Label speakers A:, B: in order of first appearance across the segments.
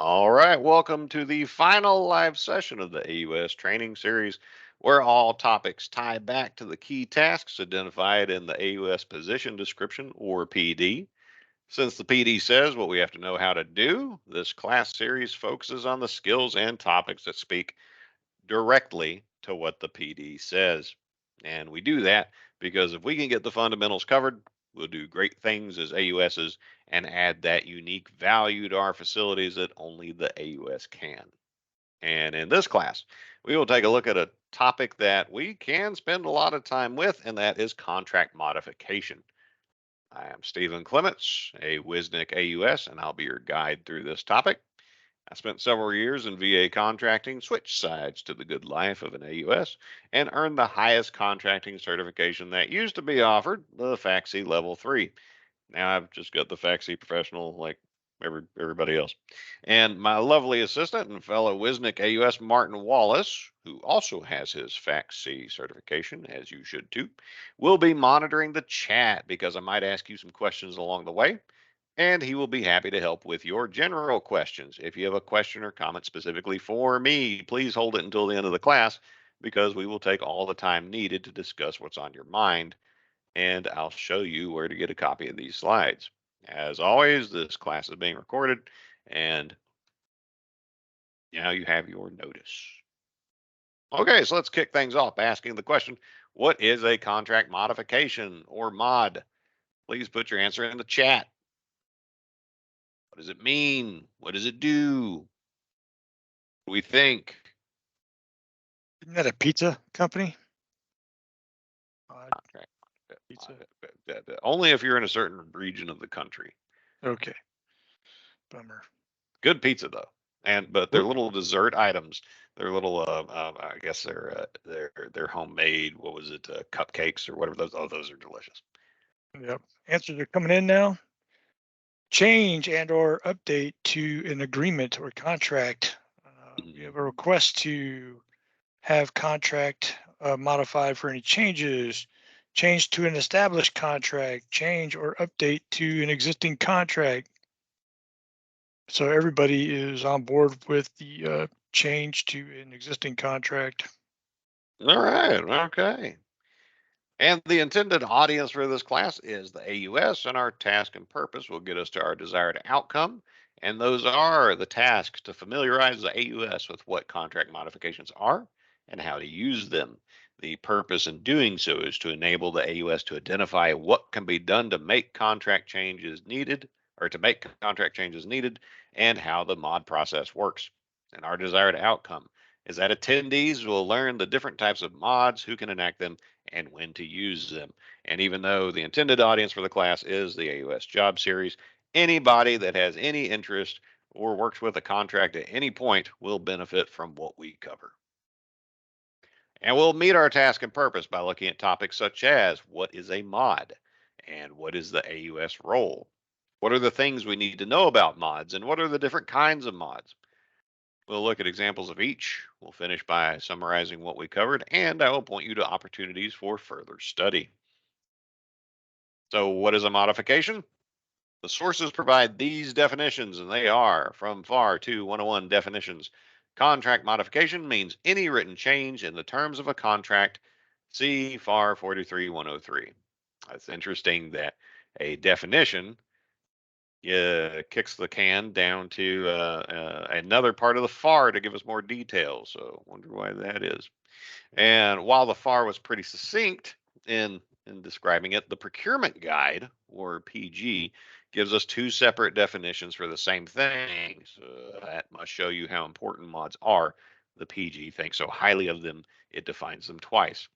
A: All right, welcome to the final live session of the AUS training series, where all topics tie back to the key tasks identified in the AUS position description or PD. Since the PD says what we have to know how to do, this class series focuses on the skills and topics that speak directly to what the PD says. And we do that because if we can get the fundamentals covered, we'll do great things as AUSs and add that unique value to our facilities that only the AUS can. And in this class, we will take a look at a topic that we can spend a lot of time with, and that is contract modification. I am Stephen Clements, a Wisnik AUS, and I'll be your guide through this topic. I spent several years in VA contracting, switched sides to the good life of an AUS, and earned the highest contracting certification that used to be offered, the FACSI Level 3. Now I've just got the FACSI Professional like everybody else. And my lovely assistant and fellow Wisnik AUS, Martin Wallace, who also has his FACSI certification, as you should too, will be monitoring the chat because I might ask you some questions along the way and he will be happy to help with your general questions. If you have a question or comment specifically for me, please hold it until the end of the class because we will take all the time needed to discuss what's on your mind, and I'll show you where to get a copy of these slides. As always, this class is being recorded, and now you have your notice. Okay, so let's kick things off by asking the question, what is a contract modification or mod? Please put your answer in the chat. What does it mean? What does it do? What do we think?
B: Isn't that a pizza company?
A: Contract.
B: Pizza.
A: Only if you're in a certain region of the country.
B: Okay. Bummer.
A: Good pizza though, but they're little dessert items. They're little, I guess they're homemade. What was it? Cupcakes or whatever those. Oh, those are delicious.
B: Yep. Answers are coming in now. Change and or update to an agreement or contract. You have a request to have contract modified for any changes. Change to an established contract. Change or update to an existing contract. So everybody is on board with the change to an existing contract.
A: All right. Okay. And the intended audience for this class is the AUS, and our task and purpose will get us to our desired outcome. And those are the tasks to familiarize the AUS with what contract modifications are and how to use them. The purpose in doing so is to enable the AUS to identify what can be done to make contract changes needed, or to make contract changes needed, and how the mod process works. And our desired outcome is that attendees will learn the different types of mods, who can enact them, and when to use them. And even though the intended audience for the class is the AUS job series, anybody that has any interest or works with a contract at any point will benefit from what we cover. And we'll meet our task and purpose by looking at topics such as what is a mod and what is the AUS role? What are the things we need to know about mods and what are the different kinds of mods? We'll look at examples of each. We'll finish by summarizing what we covered, and I will point you to opportunities for further study. So, what is a modification? The sources provide these definitions, and they are from FAR 2 101 definitions. Contract modification means any written change in the terms of a contract. See FAR 43 103. It's interesting that a definition kicks the can down to another part of the FAR to give us more details. So, wonder why that is. And while the FAR was pretty succinct in describing it, the procurement guide, or PG, gives us two separate definitions for the same thing. So that must show you how important mods are. The PG thinks so highly of them, it defines them twice.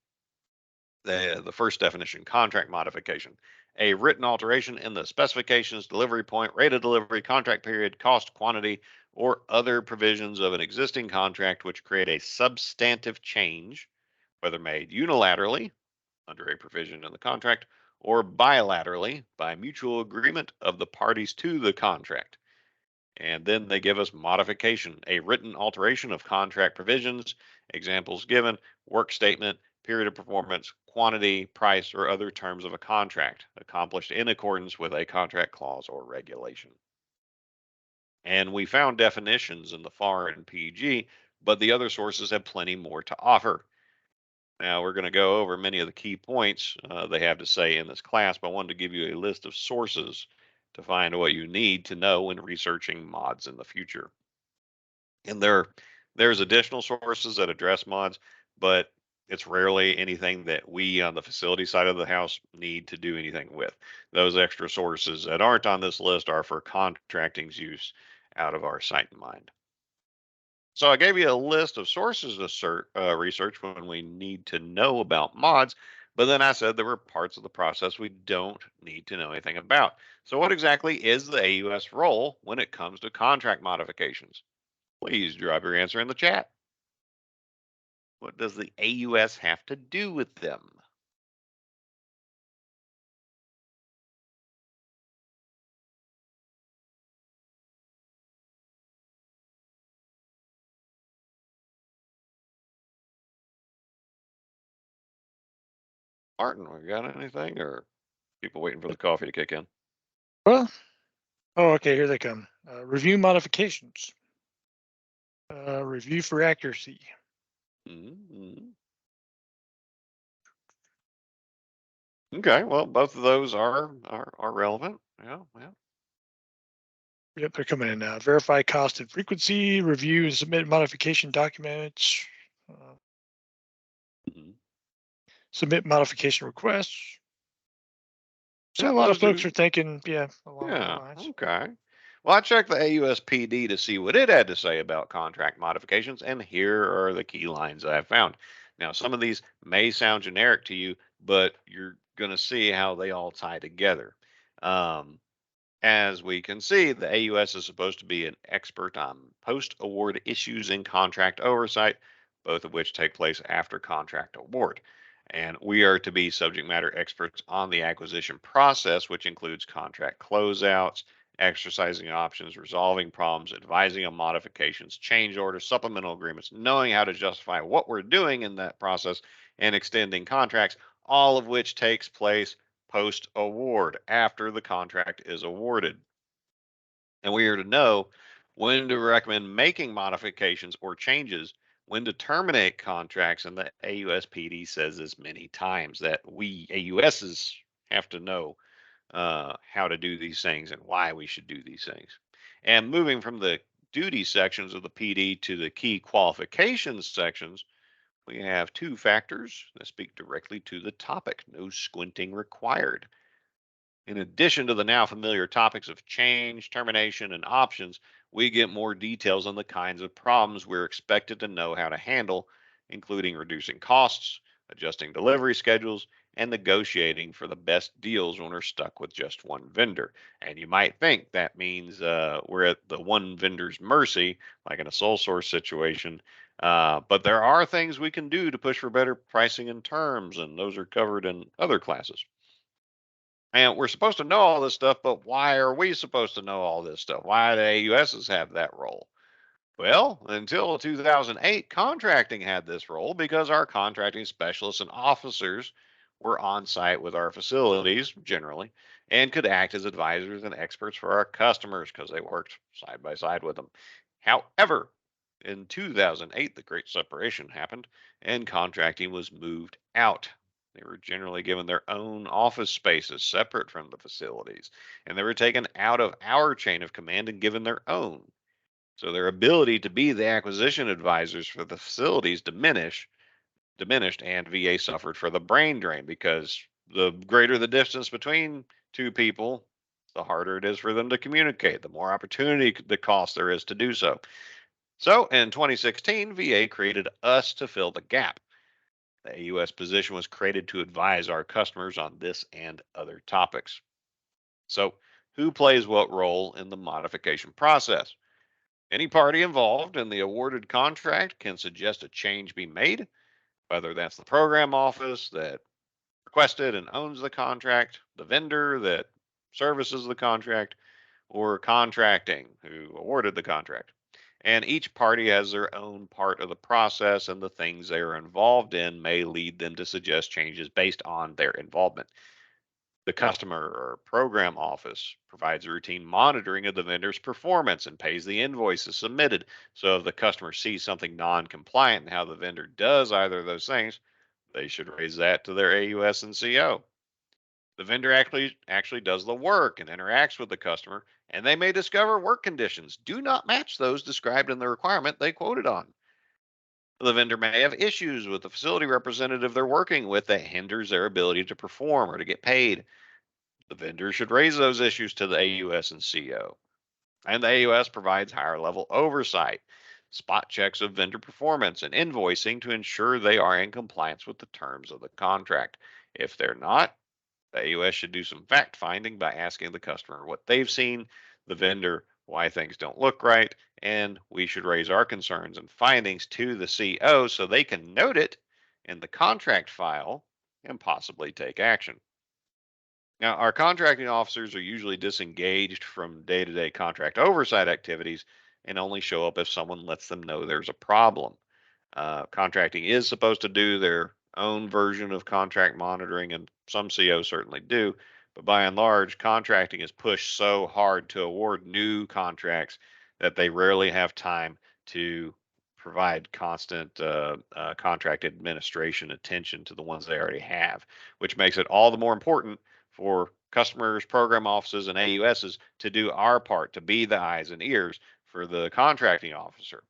A: The first definition, contract modification, a written alteration in the specifications, delivery point, rate of delivery, contract period, cost, quantity, or other provisions of an existing contract which create a substantive change, whether made unilaterally under a provision in the contract or bilaterally by mutual agreement of the parties to the contract. And then they give us modification, a written alteration of contract provisions, examples given, work statement, period of performance, quantity, price, or other terms of a contract, accomplished in accordance with a contract clause or regulation. And we found definitions in the foreign PG, but the other sources have plenty more to offer. Now, we're going to go over many of the key points they have to say in this class, but I wanted to give you a list of sources to find what you need to know when researching mods in the future. And there's additional sources that address mods, but it's rarely anything that we on the facility side of the house need to do anything with. Those extra sources that aren't on this list are for contracting's use out of our sight and mind. So I gave you a list of sources to research when we need to know about mods, but then I said there were parts of the process we don't need to know anything about. So what exactly is the AUS role when it comes to contract modifications? Please drop your answer in the chat. What does the AUS have to do with them? Martin, we got anything or people waiting for the coffee to kick in?
B: Well, oh, okay, here they come. Review modifications. Review for accuracy.
A: Mm-hmm. Okay, well, both of those are relevant. Yeah, yeah.
B: Yep, they're coming in now. Verify cost and frequency. Review and submit modification documents. Uh,
A: Mhm.
B: Submit modification requests. So a
A: Yep,
B: lot of
A: those
B: folks
A: do.
B: are thinking, yeah, along those
A: Yeah,
B: lines.
A: okay. Well, I checked the AUSPD to see what it had to say about contract modifications, and here are the key lines I have found. Now, some of these may sound generic to you, but you're going to see how they all tie together. Um, As we can see, the AUS is supposed to be an expert on post award issues and contract oversight, both of which take place after contract award. And we are to be subject matter experts on the acquisition process, which includes contract closeouts, exercising options, resolving problems, advising on modifications, change orders, supplemental agreements, knowing how to justify what we're doing in that process, and extending contracts, all of which takes place post award after the contract is awarded. And we are to know when to recommend making modifications or changes, when to terminate contracts. And the AUSPD says this many times that we AUSs have to know how to do these things and why we should do these things. And moving from the duty sections of the PD to the key qualifications sections, we have two factors that speak directly to the topic. No squinting required. In addition to the now familiar topics of change, termination, and options, we get more details on the kinds of problems we're expected to know how to handle, including reducing costs, adjusting delivery schedules, and negotiating for the best deals when we're stuck with just one vendor. And you might think that means we're at the one vendor's mercy, like in a sole source situation. But there are things we can do to push for better pricing and terms, and those are covered in other classes. And we're supposed to know all this stuff, but why are we supposed to know all this stuff? Why do AUSs have that role? Well, until 2008, contracting had this role because our contracting specialists and officers were on site with our facilities generally and could act as advisors and experts for our customers because they worked side by side with them. However, in 2008, the great separation happened and contracting was moved out. They were generally given their own office spaces separate from the facilities, and they were taken out of our chain of command and given their own. So their ability to be the acquisition advisors for the facilities diminished, and VA suffered for the brain drain because the greater the distance between two people, the harder it is for them to communicate, the more opportunity the cost there is to do so. So in 2016, VA created us to fill the gap. The AUS position was created to advise our customers on this and other topics. So, who plays what role in the modification process? Any party involved in the awarded contract can suggest a change be made, whether that's the program office that requested and owns the contract, the vendor that services the contract, or contracting who awarded the contract. And each party has their own part of the process, and the things they are involved in may lead them to suggest changes based on their involvement. The customer or program office provides routine monitoring of the vendor's performance and pays the invoices submitted. So if the customer sees something non-compliant in how the vendor does either of those things, they should raise that to their AUS and CO. The vendor actually does the work and interacts with the customer, and they may discover work conditions do not match those described in the requirement they quoted on. The vendor may have issues with the facility representative they're working with that hinders their ability to perform or to get paid. The vendor should raise those issues to the AUS and CO. And the AUS provides higher level oversight, spot checks of vendor performance, and invoicing to ensure they are in compliance with the terms of the contract. If they're not, the AUS should do some fact finding by asking the customer what they've seen, the vendor why things don't look right, and we should raise our concerns and findings to the CO so they can note it in the contract file and possibly take action. Now, our contracting officers are usually disengaged from day to day contract oversight activities and only show up if someone lets them know there's a problem. Contracting is supposed to do their own version of contract monitoring, and some COs certainly do. But by and large, contracting is pushed so hard to award new contracts that they rarely have time to provide constant contract administration attention to the ones they already have, which makes it all the more important for customers, program offices, and AUSs to do our part to be the eyes and ears for the contracting officer.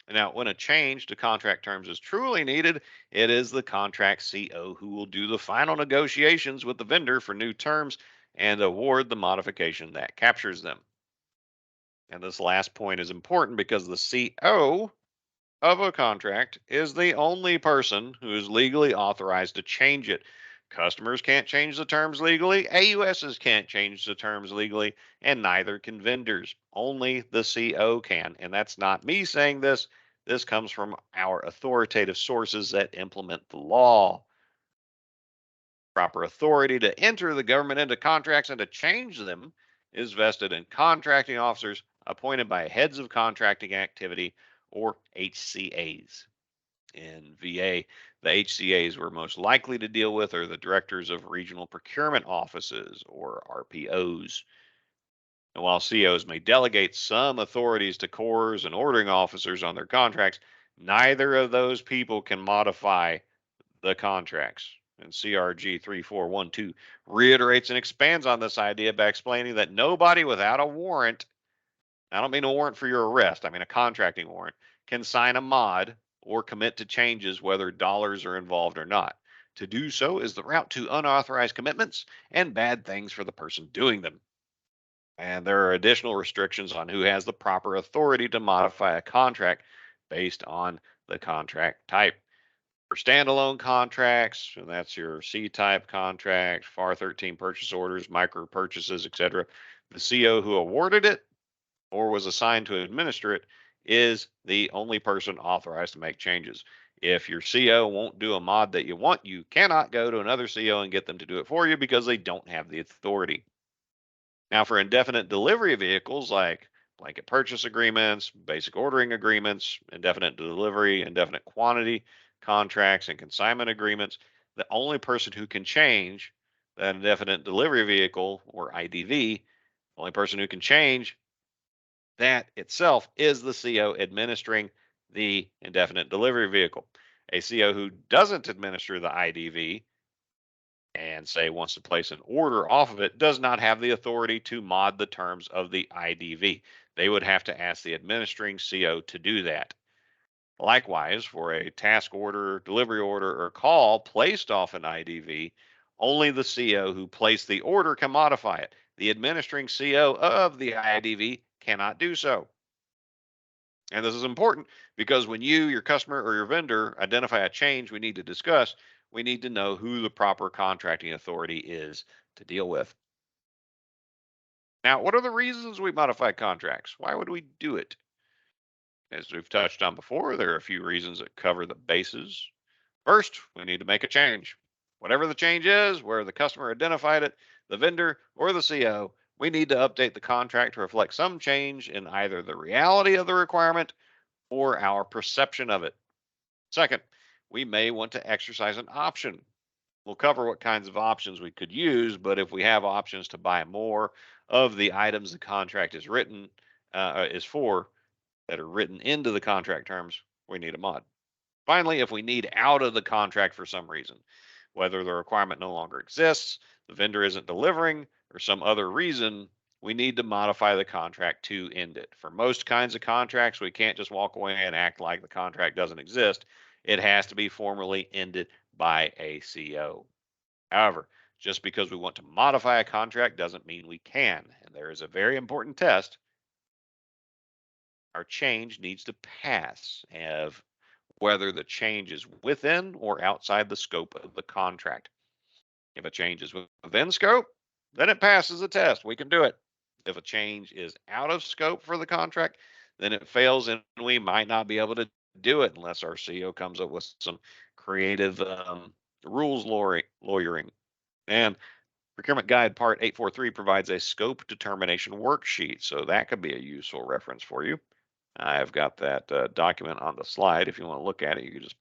A: Now, when a change to contract terms is truly needed, it is the contract CO who will do the final negotiations with the vendor for new terms and award the modification that captures them. And this last point is important because the CO of a contract is the only person who is legally authorized to change it. Customers can't change the terms legally, AUSs can't change the terms legally, and neither can vendors. Only the CO can. And that's not me saying this. This comes from our authoritative sources that implement the law. Proper authority to enter the government into contracts and to change them is vested in contracting officers appointed by heads of contracting activity or HCAs. In VA, the HCAs we're most likely to deal with are the directors of regional procurement offices or RPOs. And while COs may delegate some authorities to corps and ordering officers on their contracts, neither of those people can modify the contracts. And CRG 3412 reiterates and expands on this idea by explaining that nobody without a warrant, I don't mean a warrant for your arrest, I mean a contracting warrant, can sign a mod or commit to changes whether dollars are involved or not. To do so is the route to unauthorized commitments and bad things for the person doing them. And there are additional restrictions on who has the proper authority to modify a contract based on the contract type. For standalone contracts, and that's your C type contract, FAR 13 purchase orders, micro purchases, etc., the CO who awarded it or was assigned to administer it is the only person authorized to make changes. If your CO won't do a mod that you want, you cannot go to another CO and get them to do it for you because they don't have the authority. Now, for indefinite delivery vehicles like blanket purchase agreements, basic ordering agreements, indefinite delivery, indefinite quantity contracts, and consignment agreements, the only person who can change that indefinite delivery vehicle or IDV, the only person who can change that itself is the CO administering the indefinite delivery vehicle. A CO who doesn't administer the IDV and say wants to place an order off of it does not have the authority to mod the terms of the IDV. They would have to ask the administering CO to do that. Likewise, for a task order, delivery order, or call placed off an IDV, only the CO who placed the order can modify it. The administering CO of the IDV cannot do so. And this is important because when you, your customer, or your vendor identify a change we need to discuss, we need to know who the proper contracting authority is to deal with. Now, what are the reasons we modify contracts? Why would we do it? As we've touched on before, there are a few reasons that cover the bases. First, we need to make a change. Whatever the change is, where the customer identified it, the vendor, or the CO, we need to update the contract to reflect some change in either the reality of the requirement or our perception of it. Second, we may want to exercise an option. we'll cover what kinds of options we could use. But if we have options to buy more of the items the contract is for that are written into the contract terms, we need a mod. Finally, if we need out of the contract for some reason, whether the requirement no longer exists, the vendor isn't delivering, or some other reason, we need to modify the contract to end it. For most kinds of contracts, we can't just walk away and act like the contract doesn't exist. It has to be formally ended by a CO. However, just because we want to modify a contract doesn't mean we can. And there is a very important test. Our change needs to pass of whether the change is within or outside the scope of the contract. If a change is within scope, then it passes the test. We can do it. If a change is out of scope for the contract, then it fails and we might not be able to do it unless our CEO comes up with some creative rules lawyering. And Procurement Guide Part 843 provides a scope determination worksheet, so that could be a useful reference for you. I've got that document on the slide. If you want to look at it, you can just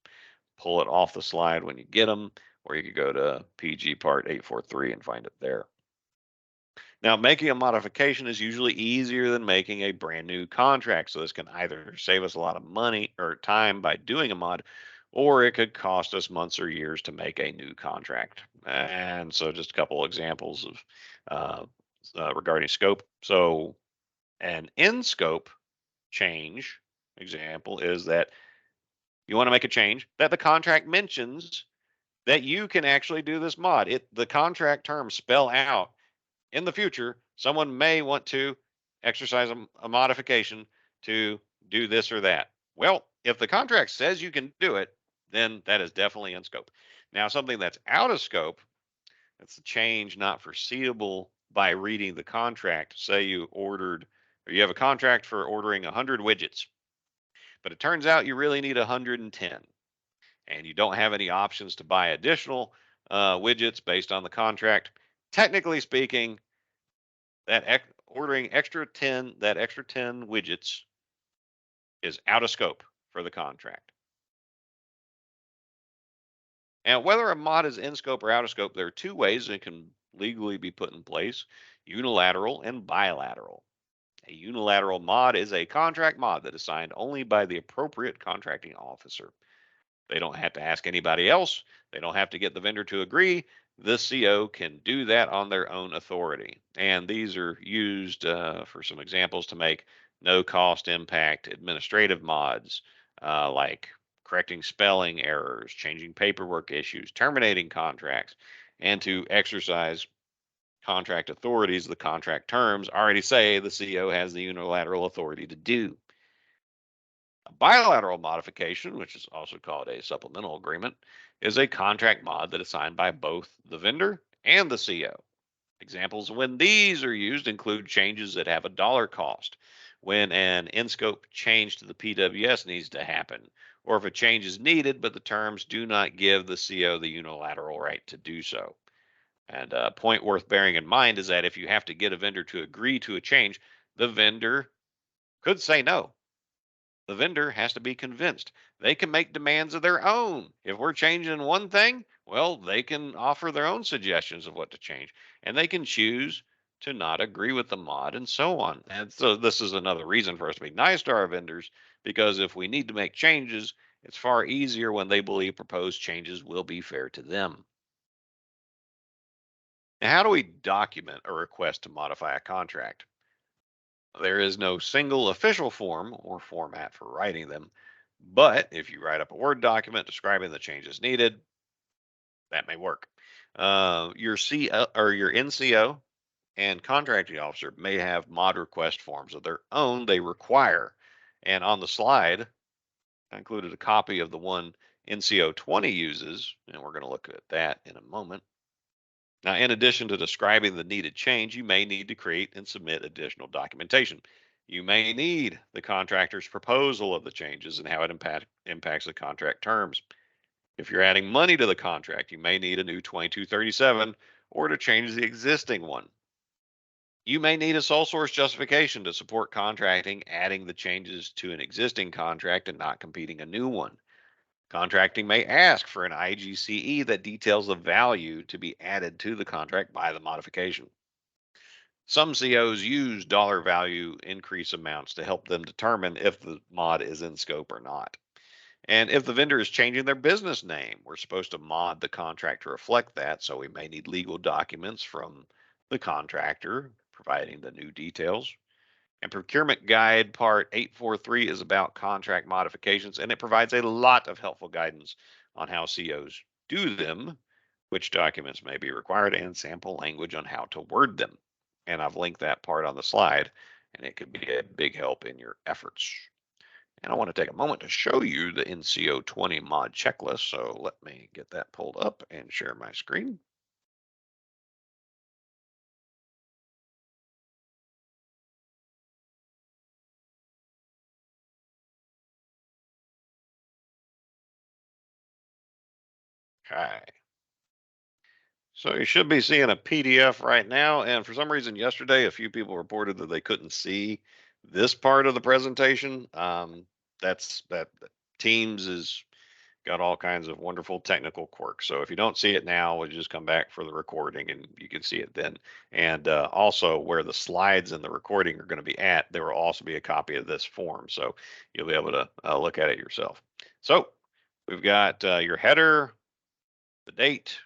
A: pull it off the slide when you get them, or you could go to PG Part 843 and find it there. Now, making a modification is usually easier than making a brand new contract. So this can either save us a lot of money or time by doing a mod, or it could cost us months or years to make a new contract. And so just a couple examples of regarding scope. So an in scope change example is that you want to make a change that the contract mentions that you can actually do this mod. The contract terms spell out in the future, someone may want to exercise a modification to do this or that. Well, if the contract says you can do it, then that is definitely in scope. Now, something that's out of scope, that's a change not foreseeable by reading the contract. Say you ordered, or you have a contract for ordering 100 widgets, but it turns out you really need 110 and you don't have any options to buy additional widgets based on the contract. Technically speaking, ordering that extra 10 widgets is out of scope for the contract. And whether a mod is in scope or out of scope, there are two ways it can legally be put in place: unilateral and bilateral. A unilateral mod is a contract mod that is signed only by the appropriate contracting officer. They don't have to ask anybody else. They don't have to get the vendor to agree. The CO can do that on their own authority. And these are used for some examples to make no cost impact administrative mods like correcting spelling errors, changing paperwork issues, terminating contracts, and to exercise contract authorities. The contract terms already say the CO has the unilateral authority to do. A bilateral modification, which is also called a supplemental agreement, is a contract mod that is signed by both the vendor and the CO. Examples when these are used include changes that have a dollar cost, when an in-scope change to the PWS needs to happen, or if a change is needed but the terms do not give the CO the unilateral right to do so. And a point worth bearing in mind is that if you have to get a vendor to agree to a change, the vendor could say no. The vendor has to be convinced. They can make demands of their own. If we're changing one thing, well, they can offer their own suggestions of what to change, and they can choose to not agree with the mod and so on. And so this is another reason for us to be nice to our vendors, because if we need to make changes, it's far easier when they believe proposed changes will be fair to them. Now, how do we document a request to modify a contract? There is no single official form or format for writing them, but if you write up a Word document describing the changes needed, that may work. Your CO or your NCO and contracting officer may have mod request forms of their own they require. And on the slide, I included a copy of the one NCO 20 uses, and we're going to look at that in a moment. Now, in addition to describing the needed change, you may need to create and submit additional documentation. You may need the contractor's proposal of the changes and how it impacts the contract terms. If you're adding money to the contract, you may need a new 2237 or to change the existing one. You may need a sole source justification to support contracting, adding the changes to an existing contract and not competing a new one. Contracting may ask for an IGCE that details the value to be added to the contract by the modification. Some COs use dollar value increase amounts to help them determine if the mod is in scope or not. And if the vendor is changing their business name, we're supposed to mod the contract to reflect that. So we may need legal documents from the contractor providing the new details. And procurement guide part 843 is about contract modifications, and it provides a lot of helpful guidance on how COs do them, which documents may be required, and sample language on how to word them. And I've linked that part on the slide, and it could be a big help in your efforts. And I want to take a moment to show you the NCO 20 mod checklist. So let me get that pulled up and share my screen. Okay. So you should be seeing a PDF right now. And for some reason, yesterday, a few people reported that they couldn't see this part of the presentation. That's that Teams is got all kinds of wonderful technical quirks. So if you don't see it now, we'll just come back for the recording and you can see it then. And also where the slides in the recording are going to be at, there will also be a copy of this form. So you'll be able to look at it yourself. So we've got your header, the date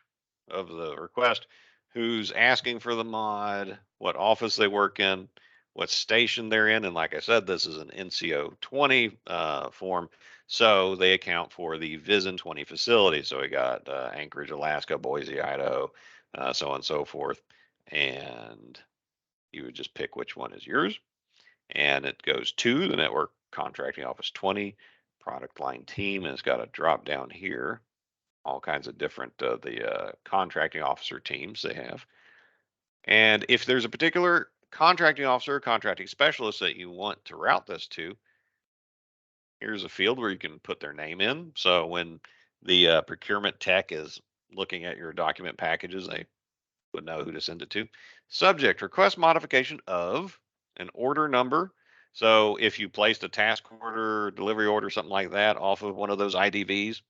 A: of the request, who's asking for the mod, what office they work in, what station they're in. And like I said, this is an NCO 20 form. So they account for the VISN 20 facility. So we got Anchorage, Alaska, Boise, Idaho, so on and so forth. And you would just pick which one is yours. And it goes to the network contracting office 20 product line team. And it's got a drop down here, all kinds of different contracting officer teams they have. And if there's a particular contracting officer or contracting specialist that you want to route this to, here's a field where you can put their name in. So when the procurement tech is looking at your document packages, they would know who to send it to. Subject, request modification of an order number. So if you placed a task order, delivery order, something like that off of one of those IDVs,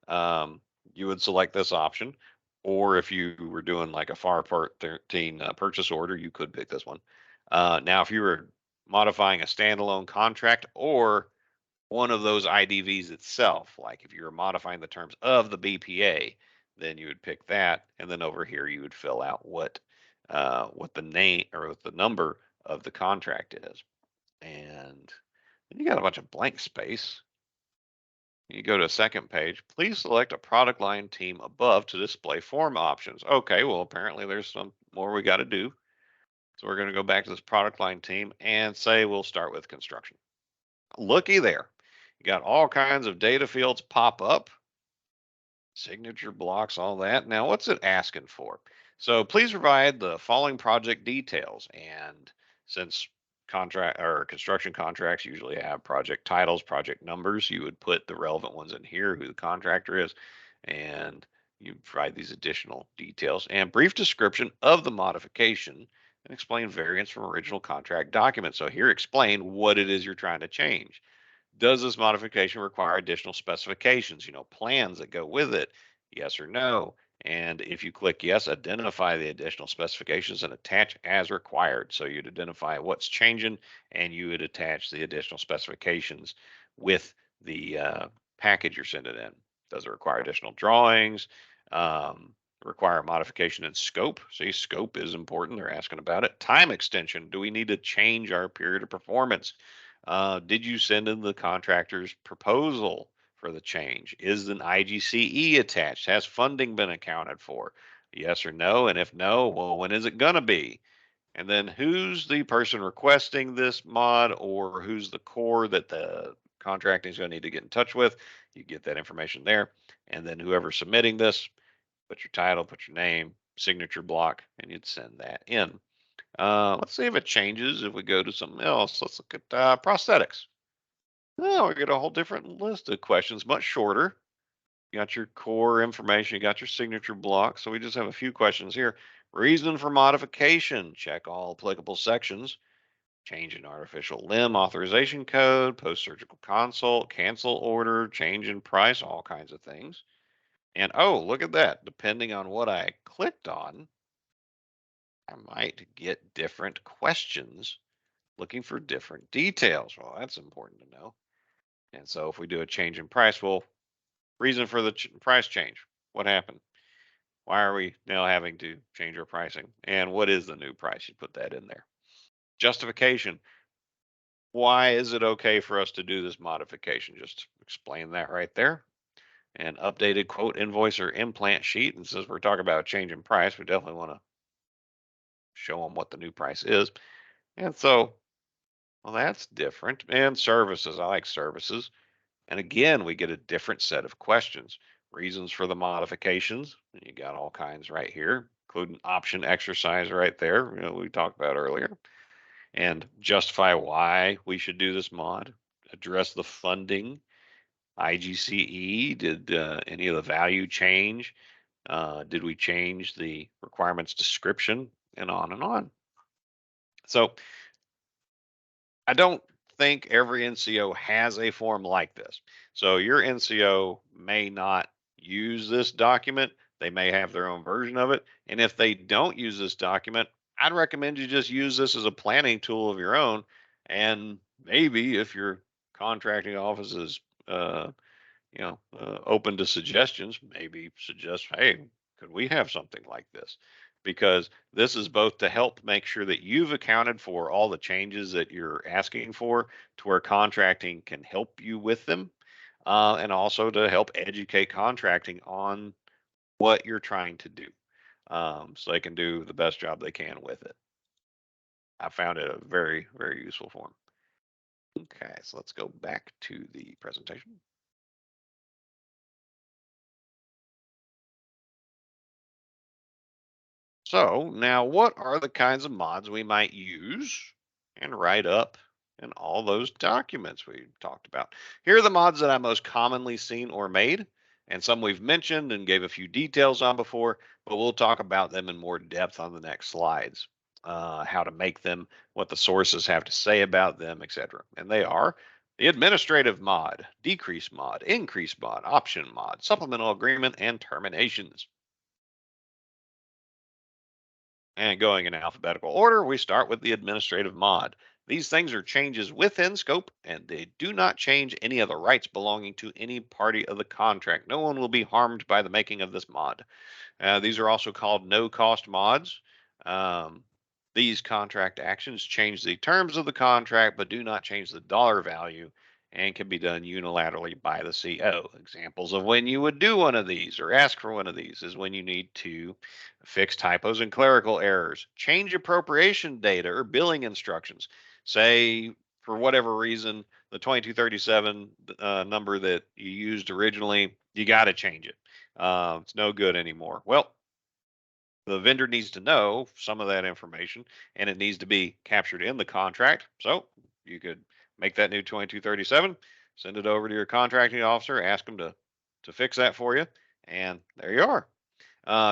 A: um, you would select this option. Or if you were doing like a FAR Part 13 purchase order, you could pick this one. Now, if you were modifying a standalone contract or one of those IDVs itself, like if you were modifying the terms of the BPA, then you would pick that, and then over here you would fill out what the name or what the number of the contract is, and then you got a bunch of blank space. You go to a second page. Please select a product line team above to display form options. Okay, well apparently there's some more we got to do, so we're going to go back to this product line team and say we'll start with construction. Looky there. You got all kinds of data fields pop up, signature blocks, all that. Now, what's it asking for? So please provide the following project details. And since contract or construction contracts usually have project titles, project numbers, you would put the relevant ones in here, who the contractor is, and you provide these additional details and brief description of the modification and explain variance from original contract documents. So here explain what it is you're trying to change. Does this modification require additional specifications, plans that go with it? Yes or no? And if you click yes, identify the additional specifications and attach as required. So you'd identify what's changing and you would attach the additional specifications with the package you're sending in. Does it require additional drawings? Require modification in scope? See, scope is important. They're asking about it. Time extension. Do we need to change our period of performance? Did you send in the contractor's proposal for the change? Is an IGCE attached? Has funding been accounted for? Yes or no? And if no, well, when is it going to be? And then who's the person requesting this mod, or who's the core that the contracting is going to need to get in touch with? You get that information there. And then whoever's submitting this, put your title, put your name, signature block, and you'd send that in. Let's see if it changes if we go to something else. Let's look at prosthetics. Oh, we get a whole different list of questions, much shorter. You got your core information, you got your signature block. So we just have a few questions here. Reason for modification, check all applicable sections. Change in artificial limb authorization code, post surgical consult, cancel order, change in price, all kinds of things. And oh, look at that. Depending on what I clicked on, I might get different questions looking for different details. Well, that's important to know. And so if we do a change in price, well, reason for the price change. What happened? Why are we now having to change our pricing? And what is the new price? You put that in there. Justification. Why is it okay for us to do this modification? Just explain that right there. An updated quote invoice or implant sheet. And since we're talking about a change in price, we definitely want to show them what the new price is. And so, well, that's different. And services. I like services. And again, we get a different set of questions. Reasons for the modifications. You got all kinds right here, including option exercise right there, we talked about earlier. And justify why we should do this mod. Address the funding. IGCE, did any of the value change? Did we change the requirements description? And on and on. So I don't think every NCO has a form like this. So your NCO may not use this document. They may have their own version of it. And if they don't use this document, I'd recommend you just use this as a planning tool of your own. And maybe if your contracting office is open to suggestions, maybe suggest, hey, could we have something like this? Because this is both to help make sure that you've accounted for all the changes that you're asking for to where contracting can help you with them, and also to help educate contracting on what you're trying to do, so they can do the best job they can with it. I found it a very, very useful form. Okay, so let's go back to the presentation. So now what are the kinds of mods we might use and write up in all those documents we talked about? Here are the mods that I most commonly seen or made, and some we've mentioned and gave a few details on before, but we'll talk about them in more depth on the next slides. How to make them, what the sources have to say about them, etc. And they are the administrative mod, decrease mod, increase mod, option mod, supplemental agreement, and terminations. And going in alphabetical order, we start with the administrative mod. These things are changes within scope, and they do not change any of the rights belonging to any party of the contract. No one will be harmed by the making of this mod. These are also called no-cost mods. Um, these contract actions change the terms of the contract, but do not change the dollar value and can be done unilaterally by the CO. Examples of when you would do one of these or ask for one of these is when you need to fix typos and clerical errors, change appropriation data or billing instructions. Say, for whatever reason, the 2237 number that you used originally, you got to change it. It's no good anymore. Well, the vendor needs to know some of that information and it needs to be captured in the contract. So you could make that new 2237, send it over to your contracting officer, ask them to fix that for you, and there you are.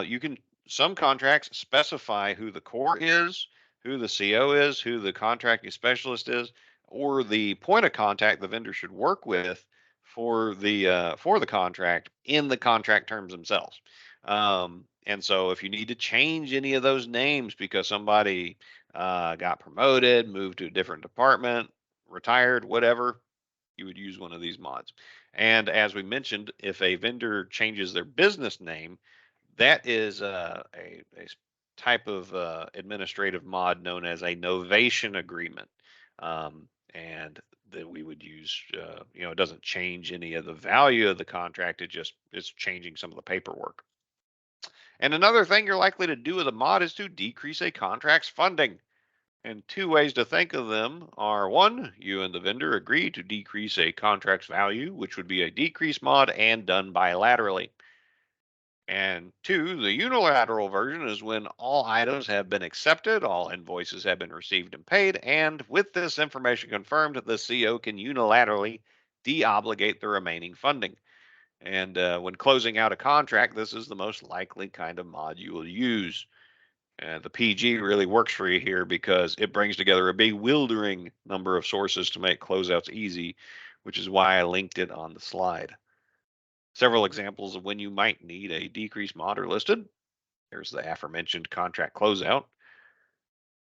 A: You can Some contracts specify who the core is, who the CO is, who the contracting specialist is, or the point of contact the vendor should work with for the contract in the contract terms themselves. And so if you need to change any of those names because somebody got promoted, moved to a different department, retired, whatever, you would use one of these mods. And as we mentioned, if a vendor changes their business name, that is a type of administrative mod known as a novation agreement. And that we would use, it doesn't change any of the value of the contract. It's changing some of the paperwork. And another thing you're likely to do with a mod is to decrease a contract's funding. And two ways to think of them are one, you and the vendor agree to decrease a contract's value, which would be a decrease mod and done bilaterally. And two, the unilateral version is when all items have been accepted, all invoices have been received and paid, and with this information confirmed, the CO can unilaterally deobligate the remaining funding. And when closing out a contract, this is the most likely kind of mod you will use. And the PG really works for you here because it brings together a bewildering number of sources to make closeouts easy, which is why I linked it on the slide. Several examples of when you might need a decreased mod are listed. There's the aforementioned contract closeout.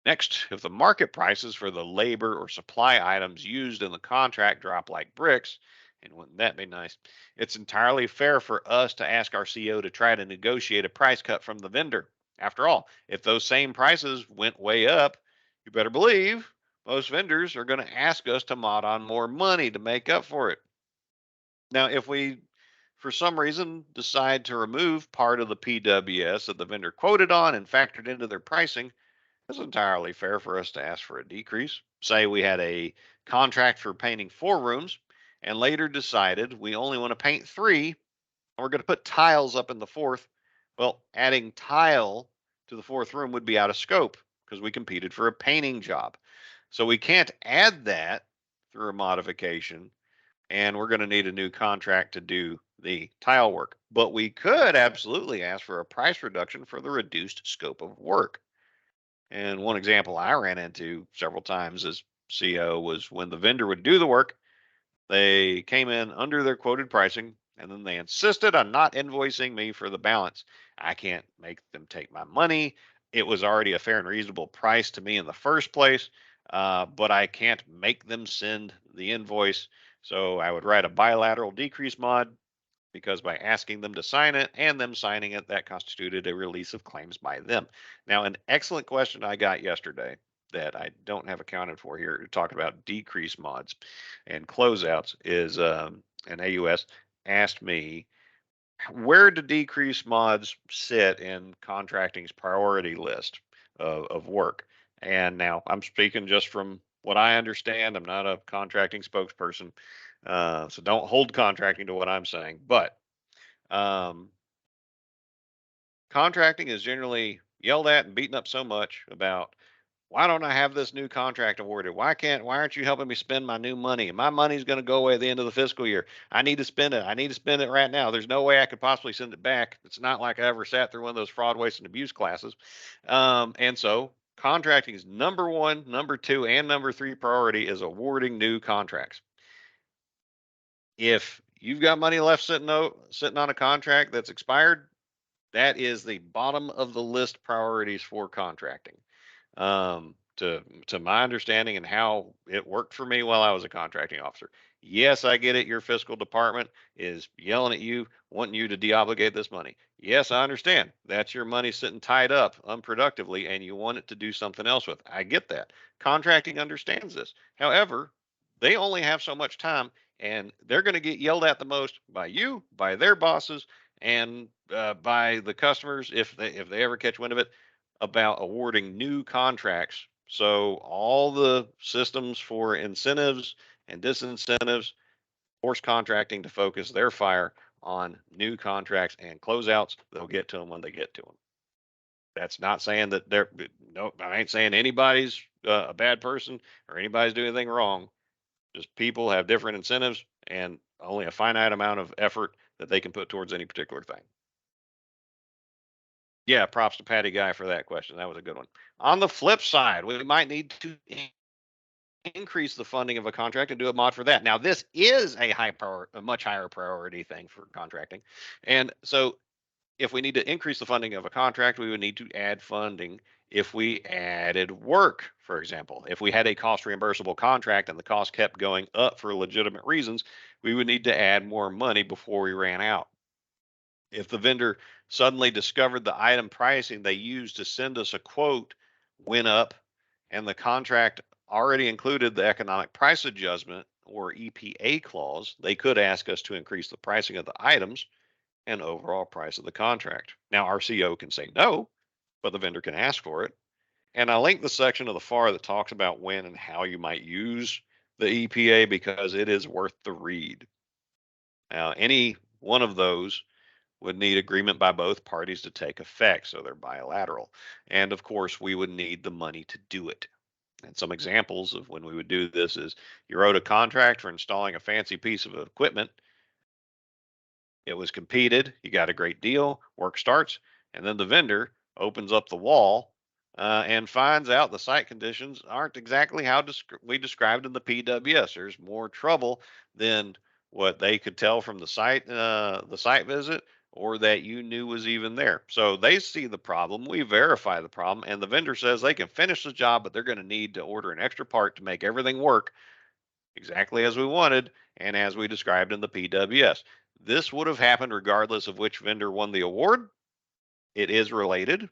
A: Next, if the market prices for the labor or supply items used in the contract drop like bricks, and wouldn't that be nice? It's entirely fair for us to ask our CO to try to negotiate a price cut from the vendor. After all, if those same prices went way up, you better believe most vendors are going to ask us to mod on more money to make up for it. Now, if we, for some reason, decide to remove part of the PWS that the vendor quoted on and factored into their pricing, it's entirely fair for us to ask for a decrease. Say we had a contract for painting 4 rooms and later decided we only want to paint 3 and we're going to put tiles up in the fourth. Well, adding tile to the fourth room would be out of scope because we competed for a painting job. So we can't add that through a modification, and we're going to need a new contract to do the tile work. But we could absolutely ask for a price reduction for the reduced scope of work. And one example I ran into several times as CO was when the vendor would do the work, they came in under their quoted pricing, and then they insisted on not invoicing me for the balance. I can't make them take my money. It was already a fair and reasonable price to me in the first place, but I can't make them send the invoice. So I would write a bilateral decrease mod because by asking them to sign it and them signing it, that constituted a release of claims by them. Now, an excellent question I got yesterday that I don't have accounted for here, talking about decrease mods and closeouts, is an AUS asked me, where do decrease mods sit in contracting's priority list of work? And now I'm speaking just from what I understand. I'm not a contracting spokesperson, so don't hold contracting to what I'm saying. But um, contracting is generally yelled at and beaten up so much about, why don't I have this new contract awarded? Why aren't you helping me spend my new money? My money's going to go away at the end of the fiscal year. I need to spend it. I need to spend it right now. There's no way I could possibly send it back. It's not like I ever sat through one of those fraud, waste, and abuse classes. And so contracting's number one, number two, and number three priority is awarding new contracts. If you've got money left sitting on a contract that's expired, that is the bottom of the list priorities for contracting. To my understanding and how it worked for me while I was a contracting officer. Yes, I get it. Your fiscal department is yelling at you, wanting you to deobligate this money. Yes, I understand. That's your money sitting tied up unproductively and you want it to do something else with. I get that. Contracting understands this. However, they only have so much time and they're going to get yelled at the most by you, by their bosses, and by the customers if they ever catch wind of it, about awarding new contracts. So all the systems for incentives and disincentives force contracting to focus their fire on new contracts and closeouts. They'll get to them when they get to them. That's not saying that they're, no, I ain't saying anybody's a bad person or anybody's doing anything wrong. Just people have different incentives and only a finite amount of effort that they can put towards any particular thing. Yeah, props to Patty Guy for that question. That was a good one. On the flip side, we might need to increase the funding of a contract and do a mod for that. Now, this is a much higher priority thing for contracting. And so if we need to increase the funding of a contract, we would need to add funding if we added work, for example. If we had a cost reimbursable contract and the cost kept going up for legitimate reasons, we would need to add more money before we ran out. If the vendor suddenly discovered the item pricing they used to send us a quote went up and the contract already included the economic price adjustment or EPA clause, they could ask us to increase the pricing of the items and overall price of the contract. Now, our CO can say no, but the vendor can ask for it. And I linked the section of the FAR that talks about when and how you might use the EPA because it is worth the read. Now, any one of those would need agreement by both parties to take effect, so they're bilateral. And of course, we would need the money to do it. And some examples of when we would do this is you wrote a contract for installing a fancy piece of equipment. It was competed, you got a great deal, work starts, and then the vendor opens up the wall and finds out the site conditions aren't exactly how we described in the PWS. There's more trouble than what they could tell from the site visit, or that you knew was even there. So they see the problem, we verify the problem, and the vendor says they can finish the job, but they're going to need to order an extra part to make everything work exactly as we wanted and as we described in the PWS. This would have happened regardless of which vendor won the award. It is related.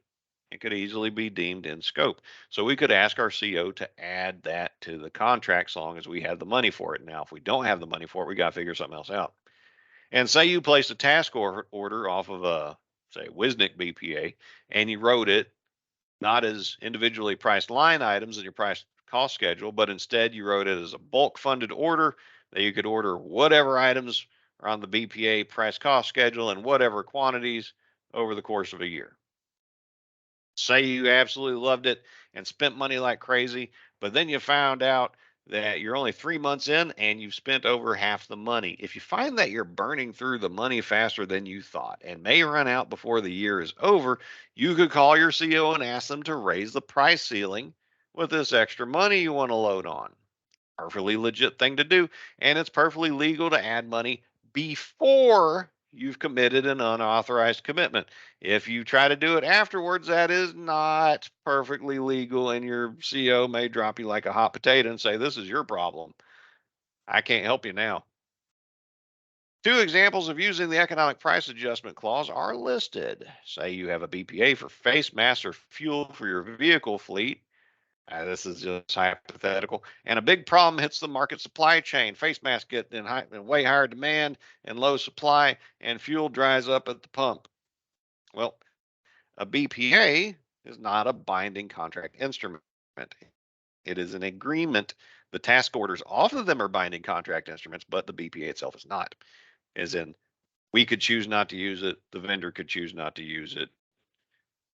A: It could easily be deemed in scope. So we could ask our CO to add that to the contract as long as we have the money for it. Now, if we don't have the money for it, we got to figure something else out. And say you placed a task order off of a, say, Wisnik BPA, and you wrote it not as individually priced line items in your price cost schedule, but instead you wrote it as a bulk funded order that you could order whatever items are on the BPA price cost schedule and whatever quantities over the course of a year. Say you absolutely loved it and spent money like crazy, but then you found out that you're only 3 months in and you've spent over half the money. If you find that you're burning through the money faster than you thought and may run out before the year is over, you could call your CO and ask them to raise the price ceiling with this extra money you want to load on. Perfectly legit thing to do, and it's perfectly legal to add money before you've committed an unauthorized commitment. If you try to do it afterwards, that is not perfectly legal, and your CO may drop you like a hot potato and say, "This is your problem. I can't help you now." Two examples of using the economic price adjustment clause are listed. Say you have a BPA for face masks or fuel for your vehicle fleet. This is just hypothetical. And a big problem hits the market supply chain. Face masks get in way higher demand and low supply, and fuel dries up at the pump. Well, a BPA is not a binding contract instrument. It is an agreement. The task orders, off of them are binding contract instruments, but the BPA itself is not. As in, we could choose not to use it, the vendor could choose not to use it.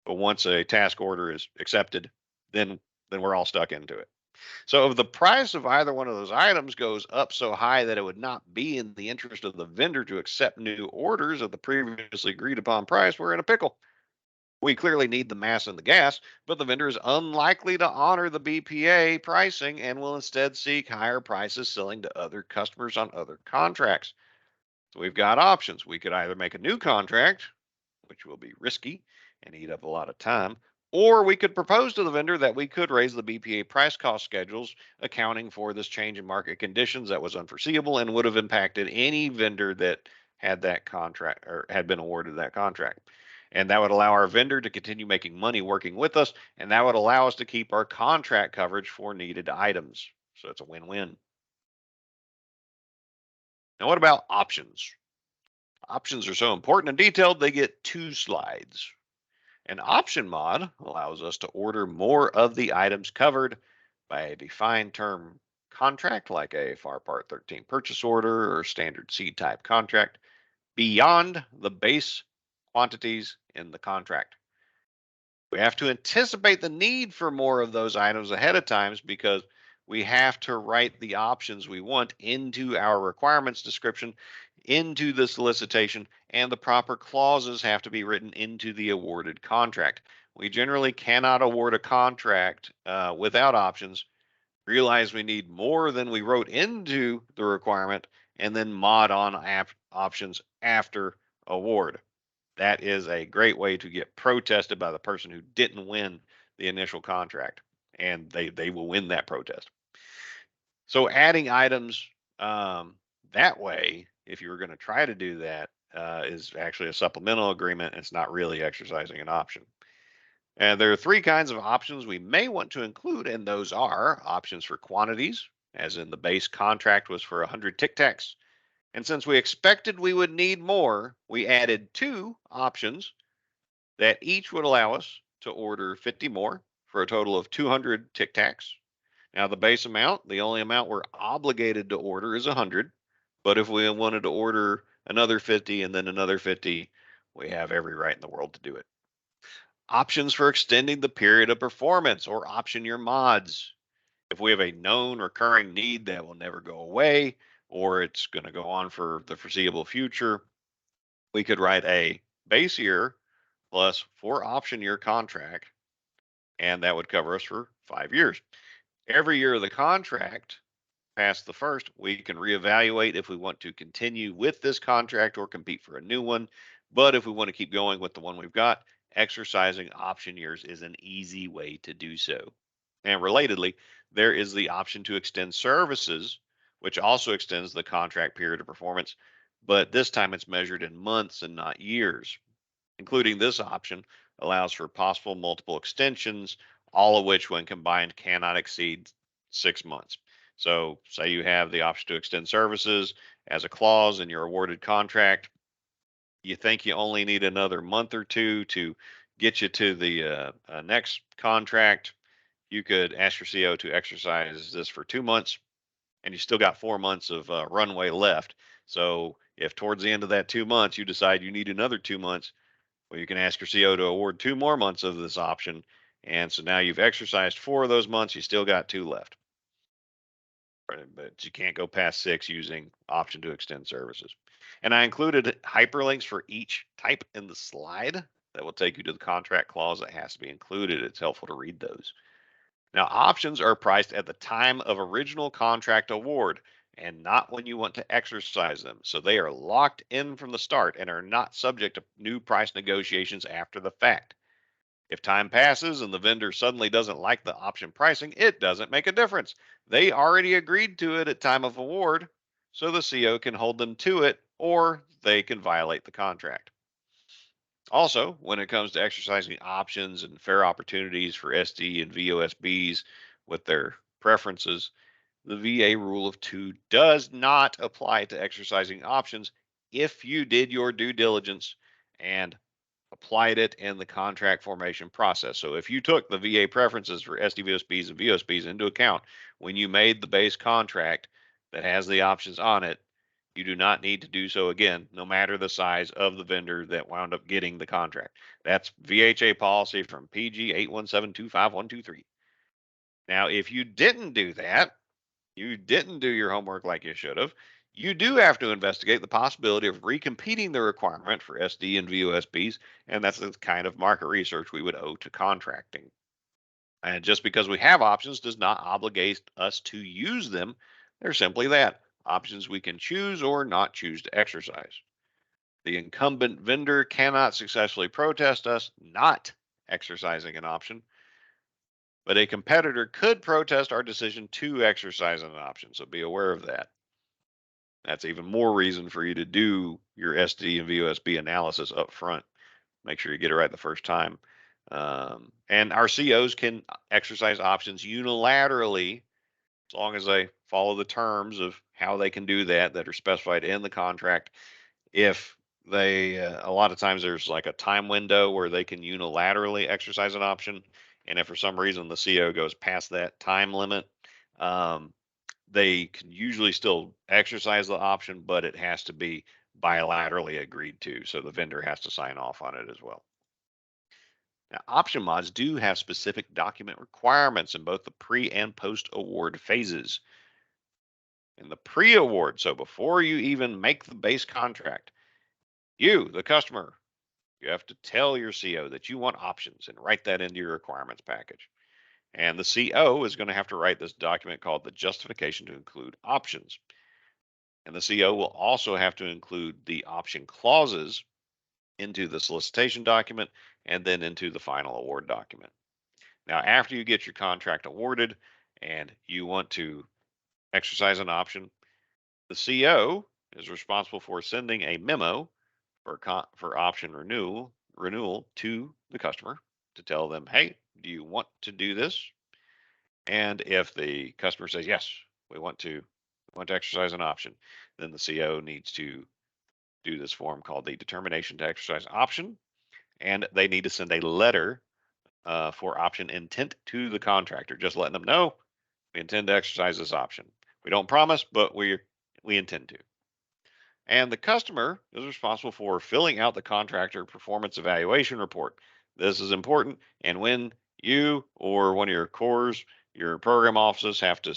A: But once a task order is accepted, then we're all stuck into it. So if the price of either one of those items goes up so high that it would not be in the interest of the vendor to accept new orders at the previously agreed upon price, we're in a pickle. We clearly need the mass and the gas, but the vendor is unlikely to honor the BPA pricing and will instead seek higher prices selling to other customers on other contracts. So we've got options. We could either make a new contract, which will be risky and eat up a lot of time. Or we could propose to the vendor that we could raise the BPA price cost schedules, accounting for this change in market conditions that was unforeseeable and would have impacted any vendor that had that contract or had been awarded that contract. And that would allow our vendor to continue making money working with us, and that would allow us to keep our contract coverage for needed items. So it's a win win. Now, what about options? Options are so important and detailed, they get 2 slides. An option mod allows us to order more of the items covered by a defined term contract, like a FAR Part 13 purchase order or standard C type contract, beyond the base quantities in the contract. We have to anticipate the need for more of those items ahead of times because we have to write the options we want into our requirements description, into the solicitation, and the proper clauses have to be written into the awarded contract. We generally cannot award a contract without options, realize we need more than we wrote into the requirement, and then mod on options after award. That is a great way to get protested by the person who didn't win the initial contract, and they will win that protest. So adding items that way, if you were going to try to do that, is actually a supplemental agreement. It's not really exercising an option. And there are 3 kinds of options we may want to include, and those are options for quantities, as in the base contract was for 100 Tic Tacs. And since we expected we would need more, we added 2 options that each would allow us to order 50 more for a total of 200 Tic Tacs. Now, the base amount, the only amount we're obligated to order is 100. But if we wanted to order another 50 and then another 50, we have every right in the world to do it. Options for extending the period of performance or option your mods. If we have a known recurring need that will never go away or it's going to go on for the foreseeable future, we could write a base year plus 4 option year contract and that would cover us for 5 years. Every year of the contract past the first, we can reevaluate if we want to continue with this contract or compete for a new one. But if we want to keep going with the one we've got, exercising option years is an easy way to do so. And relatedly, there is the option to extend services, which also extends the contract period of performance, but this time it's measured in months and not years. Including this option allows for possible multiple extensions, all of which, when combined, cannot exceed 6 months. So, say you have the option to extend services as a clause in your awarded contract. You think you only need another month or two to get you to the next contract. You could ask your CO to exercise this for 2 months, and you still got 4 months of runway left. So, if towards the end of that 2 months you decide you need another 2 months, well, you can ask your CO to award 2 more months of this option. And so now you've exercised 4 of those months, you still got two left. But you can't go past 6 using option to extend services. And I included hyperlinks for each type in the slide that will take you to the contract clause that has to be included. It's helpful to read those. Now, options are priced at the time of original contract award and not when you want to exercise them. So they are locked in from the start and are not subject to new price negotiations after the fact. If time passes and the vendor suddenly doesn't like the option pricing, it doesn't make a difference. They already agreed to it at time of award, so the CO can hold them to it or they can violate the contract. Also, when it comes to exercising options and fair opportunities for SD and VOSBs with their preferences, the VA rule of two does not apply to exercising options if you did your due diligence and applied it in the contract formation process. So if you took the VA preferences for SDVOSBs and VOSBs into account when you made the base contract that has the options on it, you do not need to do so again, no matter the size of the vendor that wound up getting the contract. That's VHA policy from PG 817252123. Now, if you didn't do that, you didn't do your homework like you should have, you do have to investigate the possibility of recompeting the requirement for SD and VOSBs, and that's the kind of market research we would owe to contracting. And just because we have options does not obligate us to use them. They're simply that, options we can choose or not choose to exercise. The incumbent vendor cannot successfully protest us not exercising an option, but a competitor could protest our decision to exercise an option. So be aware of that. That's even more reason for you to do your SD and VOSB analysis up front. Make sure you get it right the first time. And our COs can exercise options unilaterally as long as they follow the terms of how they can do that are specified in the contract. If they, a lot of times there's like a time window where they can unilaterally exercise an option. And if for some reason the CO goes past that time limit, um, they can usually still exercise the option, but it has to be bilaterally agreed to. So the vendor has to sign off on it as well. Now, option mods do have specific document requirements in both the pre and post award phases. In the pre award, so before you even make the base contract, you, the customer, you have to tell your CO that you want options and write that into your requirements package. And the CO is going to have to write this document called the justification to include options. And the CO will also have to include the option clauses into the solicitation document and then into the final award document. Now, after you get your contract awarded and you want to exercise an option, the CO is responsible for sending a memo for option renewal to the customer to tell them, hey, do you want to do this? And if the customer says yes, we want to exercise an option, then the CO needs to do this form called the determination to exercise option, and they need to send a letter for option intent to the contractor, just letting them know we intend to exercise this option. We don't promise, but we intend to. And the customer is responsible for filling out the contractor performance evaluation report. This is important, and when you or one of your cores, your program offices have to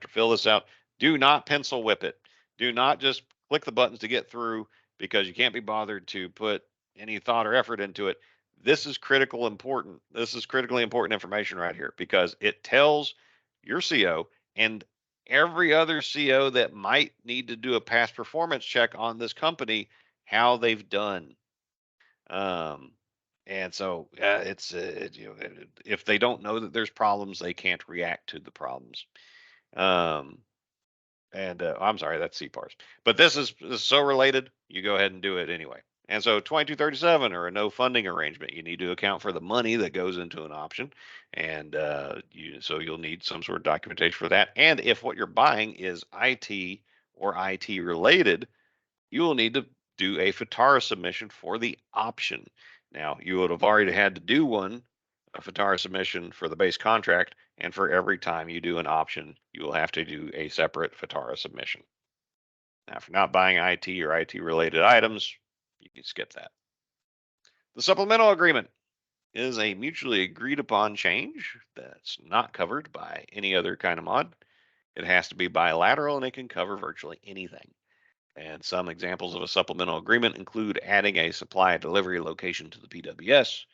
A: fill this out, do not pencil whip it. Do not just click the buttons to get through because you can't be bothered to put any thought or effort into it. This is critical important. This is critically important information right here because it tells your CO and every other CO that might need to do a past performance check on this company how they've done. Um, and so if they don't know that there's problems, they can't react to the problems. Um, and I'm sorry, that's CPARS. But this is so related, you go ahead and do it anyway. And so 2237 or a no funding arrangement, you need to account for the money that goes into an option. And so you'll need some sort of documentation for that. And if what you're buying is IT or IT related, you will need to do a FATARA submission for the option. Now, you would have already had to do a FATARA submission for the base contract, and for every time you do an option, you will have to do a separate FATARA submission. Now, if you're not buying IT or IT related items, you can skip that. The supplemental agreement is a mutually agreed upon change that's not covered by any other kind of mod. It has to be bilateral and it can cover virtually anything. And some examples of a supplemental agreement include adding a supply delivery location to the PWS.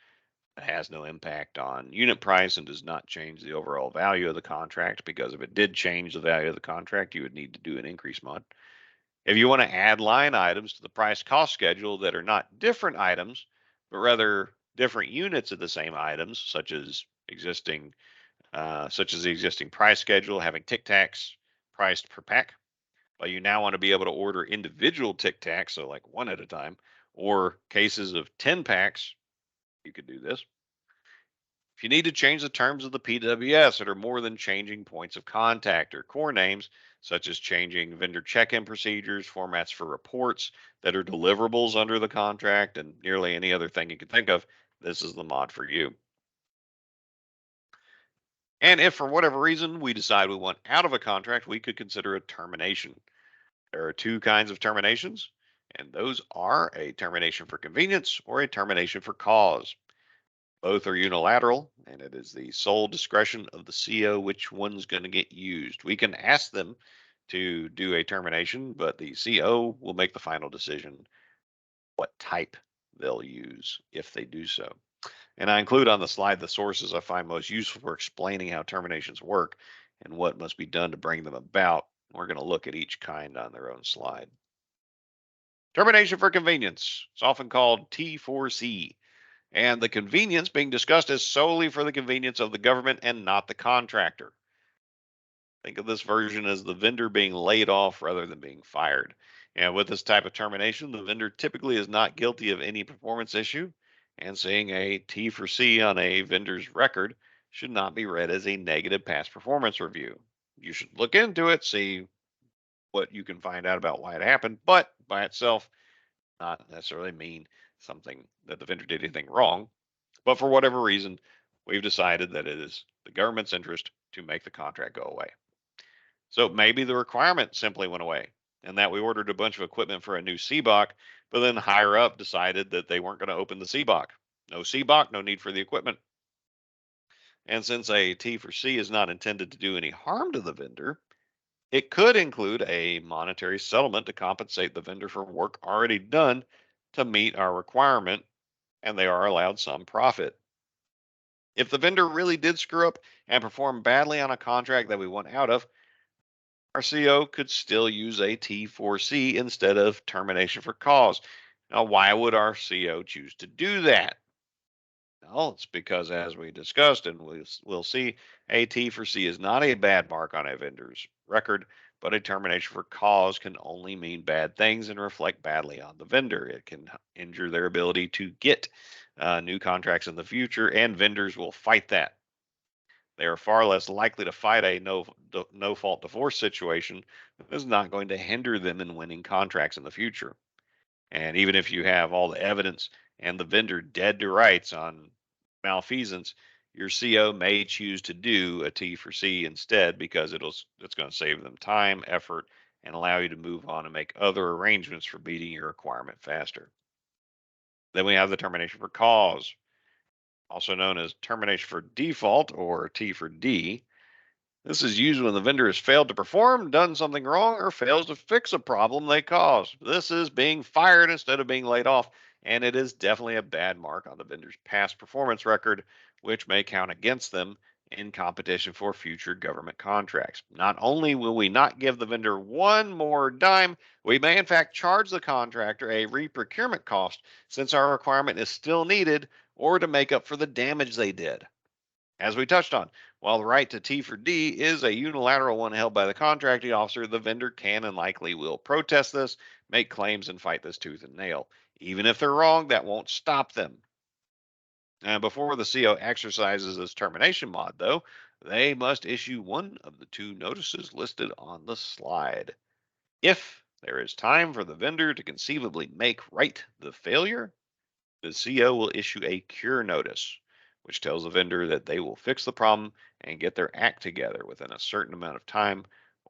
A: It has no impact on unit price and does not change the overall value of the contract, because if it did change the value of the contract, you would need to do an increase mod. If you want to add line items to the price cost schedule that are not different items, but rather different units of the same items, such as the existing price schedule having Tic Tacs priced per pack, but you now want to be able to order individual Tic Tacs, so like one at a time, or cases of 10 packs, you could do this. If you need to change the terms of the PWS that are more than changing points of contact or core names, such as changing vendor check-in procedures, formats for reports that are deliverables under the contract, and nearly any other thing you can think of, this is the mod for you. And if for whatever reason we decide we want out of a contract, we could consider a termination. There are two kinds of terminations, and those are a termination for convenience or a termination for cause. Both are unilateral, and it is the sole discretion of the CO which one's going to get used. We can ask them to do a termination, but the CO will make the final decision what type they'll use if they do so. And I include on the slide the sources I find most useful for explaining how terminations work and what must be done to bring them about. We're going to look at each kind on their own slide. Termination for convenience. It's often called T4C, and the convenience being discussed is solely for the convenience of the government and not the contractor. Think of this version as the vendor being laid off rather than being fired. And with this type of termination, the vendor typically is not guilty of any performance issue, and seeing a T for C on a vendor's record should not be read as a negative past performance review. You should look into it, see what you can find out about why it happened, but by itself, not necessarily mean something that the vendor did anything wrong. But for whatever reason, we've decided that it is the government's interest to make the contract go away. So maybe the requirement simply went away and that we ordered a bunch of equipment for a new CBOC, but then higher up decided that they weren't going to open the CBOC. No CBOC, no need for the equipment. And since a T for C is not intended to do any harm to the vendor, it could include a monetary settlement to compensate the vendor for work already done to meet our requirement, and they are allowed some profit. If the vendor really did screw up and perform badly on a contract that we want out of, our CO could still use a T4C instead of termination for cause. Now, why would our CO choose to do that? Well, it's because, as we discussed, and we'll see, a T for C is not a bad mark on a vendor's record, but a termination for cause can only mean bad things and reflect badly on the vendor. It can injure their ability to get new contracts in the future, and vendors will fight that. They are far less likely to fight a no fault divorce situation that is not going to hinder them in winning contracts in the future. And even if you have all the evidence and the vendor dead to rights on malfeasance, your CO may choose to do a T for C instead because it's going to save them time, effort, and allow you to move on and make other arrangements for beating your requirement faster. Then we have the termination for cause, also known as termination for default or T for D. This is used when the vendor has failed to perform, done something wrong, or fails to fix a problem they caused. This is being fired instead of being laid off, and it is definitely a bad mark on the vendor's past performance record, which may count against them in competition for future government contracts. Not only will we not give the vendor one more dime, we may in fact charge the contractor a reprocurement cost since our requirement is still needed or to make up for the damage they did. As we touched on, while the right to T for D is a unilateral one held by the contracting officer, the vendor can and likely will protest this, make claims, and fight this tooth and nail. Even if they're wrong, that won't stop them. And before the CO exercises this termination mod, though, they must issue one of the two notices listed on the slide. If there is time for the vendor to conceivably make right the failure, the CO will issue a cure notice, which tells the vendor that they will fix the problem and get their act together within a certain amount of time,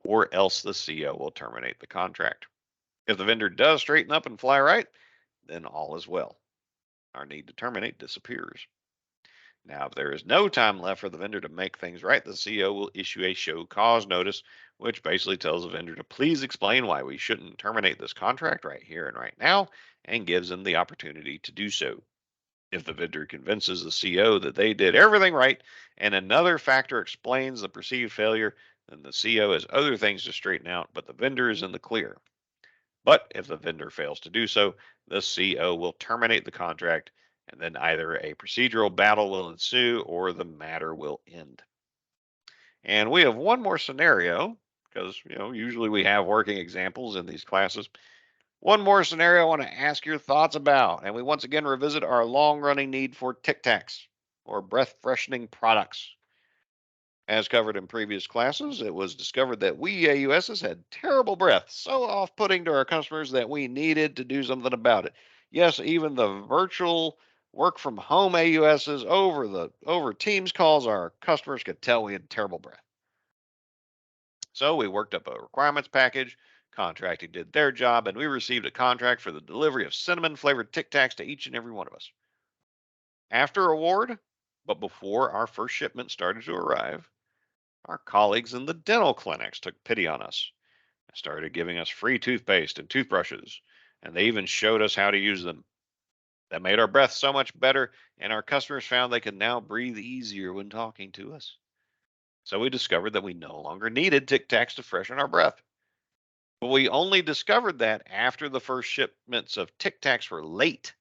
A: or else the CO will terminate the contract. If the vendor does straighten up and fly right, then all is well. Our need to terminate disappears. Now, if there is no time left for the vendor to make things right, the CO will issue a show cause notice, which basically tells the vendor to please explain why we shouldn't terminate this contract right here and right now, and gives them the opportunity to do so. If the vendor convinces the CO that they did everything right and another factor explains the perceived failure, then the CO has other things to straighten out, but the vendor is in the clear. But if the vendor fails to do so, the CO will terminate the contract, and then either a procedural battle will ensue or the matter will end. And we have one more scenario because usually we have working examples in these classes. One more scenario I want to ask your thoughts about, and we once again revisit our long-running need for Tic Tacs or breath freshening products. As covered in previous classes, it was discovered that we AUSs had terrible breath, so off putting to our customers that we needed to do something about it. Yes, even the virtual work from home AUSs over Teams calls, our customers could tell we had terrible breath. So we worked up a requirements package, contracting did their job, and we received a contract for the delivery of cinnamon flavored Tic Tacs to each and every one of us. After award, but before our first shipment started to arrive, our colleagues in the dental clinics took pity on us and started giving us free toothpaste and toothbrushes, and they even showed us how to use them. That made our breath so much better, and our customers found they could now breathe easier when talking to us. So we discovered that we no longer needed Tic Tacs to freshen our breath. But we only discovered that after the first shipments of Tic Tacs were late.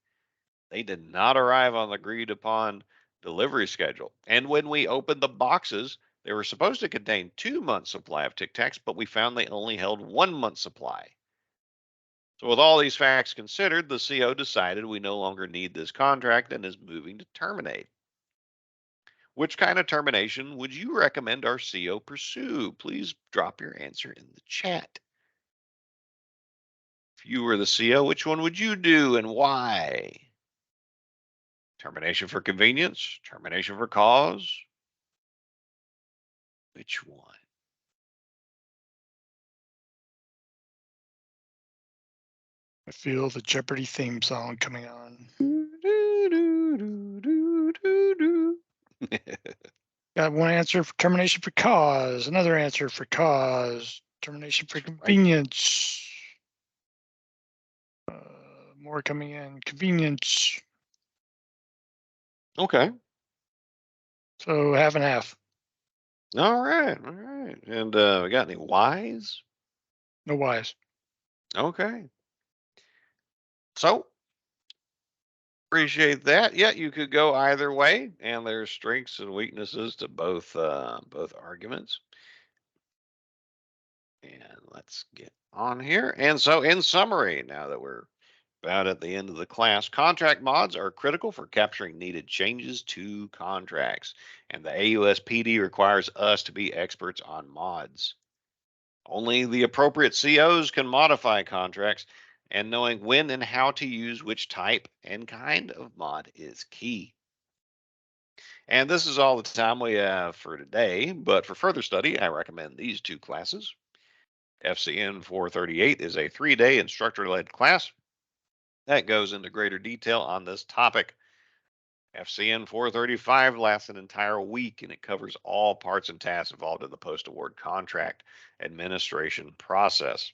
A: They did not arrive on the agreed upon delivery schedule. And when we opened the boxes, they were supposed to contain 2 months supply of Tic Tacs, but we found they only held 1 month supply. So with all these facts considered, the CO decided we no longer need this contract and is moving to terminate. Which kind of termination would you recommend our CO pursue? Please drop your answer in the chat. If you were the CO, which one would you do and why? Termination for convenience? Termination for cause? Which one?
B: I feel the Jeopardy theme song coming on. Got one answer for termination for cause, another answer for cause, termination for
A: Right.
B: convenience. More coming in, convenience.
A: Okay.
B: So half and half.
A: All right. All right. And we got any whys?
B: No whys.
A: Okay. So appreciate that. Yeah, you could go either way, and there's strengths and weaknesses to both arguments. And let's get on here. And so, in summary, now that we're about at the end of the class, contract mods are critical for capturing needed changes to contracts, and the AUSPD requires us to be experts on mods. Only the appropriate COs can modify contracts, and knowing when and how to use which type and kind of mod is key. And this is all the time we have for today, but for further study, I recommend these two classes. FCN 438 is a 3-day instructor led class that goes into greater detail on this topic. FCN 435 lasts an entire week and it covers all parts and tasks involved in the post award contract administration process.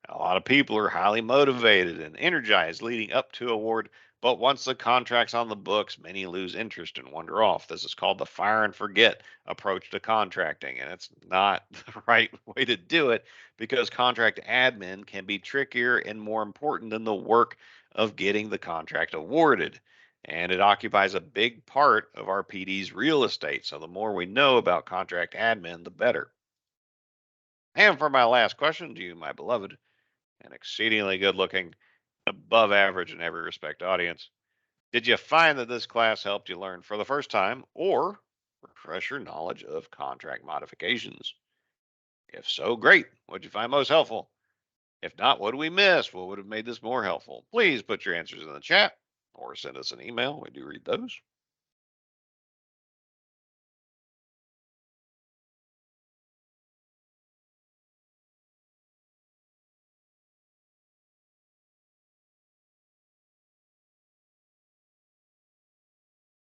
A: A lot of people are highly motivated and energized leading up to award, But once the contract's on the books, many lose interest and wander off. This is called the fire and forget approach to contracting. And it's not the right way to do it because contract admin can be trickier and more important than the work of getting the contract awarded. And it occupies a big part of our PD's real estate. So the more we know about contract admin, the better. And for my last question to you, my beloved and exceedingly good looking, above average in every respect audience, did you find that this class helped you learn for the first time or refresh your knowledge of contract modifications? If so, great. What did you find most helpful? If not, what did we miss? What would have made this more helpful? Please put your answers in the chat or send us an email. We do read those.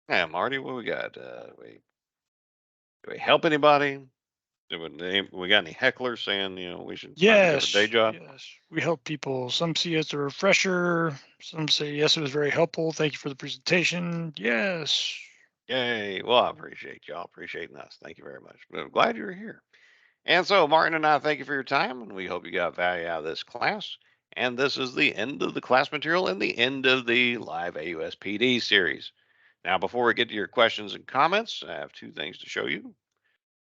A: Yeah, Marty, what we got? Do we help anybody? We got any hecklers saying, we should find a different day
B: Yes,
A: job?
B: yes. We help people. Some see it as a refresher. Some say, yes, it was very helpful. Thank you for the presentation. Yes.
A: Yay. Well, I appreciate y'all appreciating us. Thank you very much. But I'm glad you're here. And so, Martin and I thank you for your time, and we hope you got value out of this class. And this is the end of the class material and the end of the live AUSPD series. Now, before we get to your questions and comments, I have two things to show you.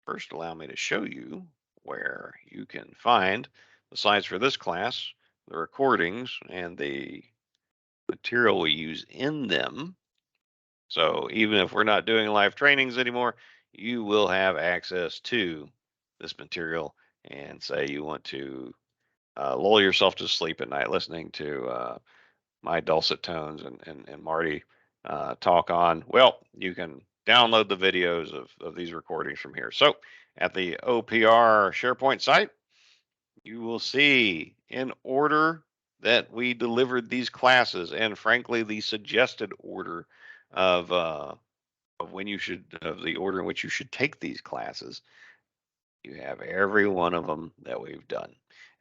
A: First, allow me to show you where you can find the slides for this class, the recordings, and the material we use in them. So even if we're not doing live trainings anymore, you will have access to this material. And say you want to lull yourself to sleep at night listening to my dulcet tones and Marty talk on, well, you can download the videos of these recordings from here. So at the OPR SharePoint site, you will see in order that we delivered these classes, and frankly, the suggested order of when you should, of the order in which you should take these classes. You have every one of them that we've done.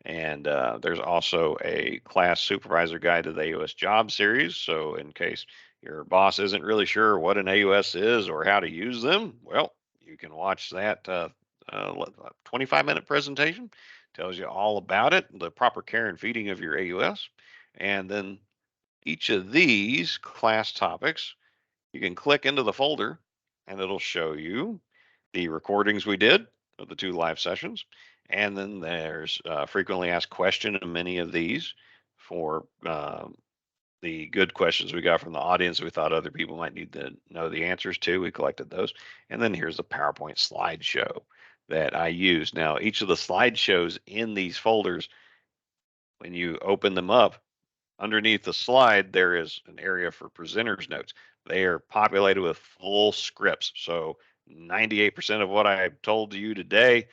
A: And there's also a class supervisor guide to the AUS job series. So in case your boss isn't really sure what an AUS is or how to use them, well, you can watch that 25-minute presentation. Tells you all about it, the proper care and feeding of your AUS. And then each of these class topics, you can click into the folder and it'll show you the recordings we did of the two live sessions. And then there's frequently asked question in many of these for the good questions we got from the audience we thought other people might need to know the answers to. We collected those. And then here's the PowerPoint slideshow that I use. Now, each of the slideshows in these folders, when you open them up, underneath the slide, there is an area for presenters notes. They are populated with full scripts. So 98% of what I told you today,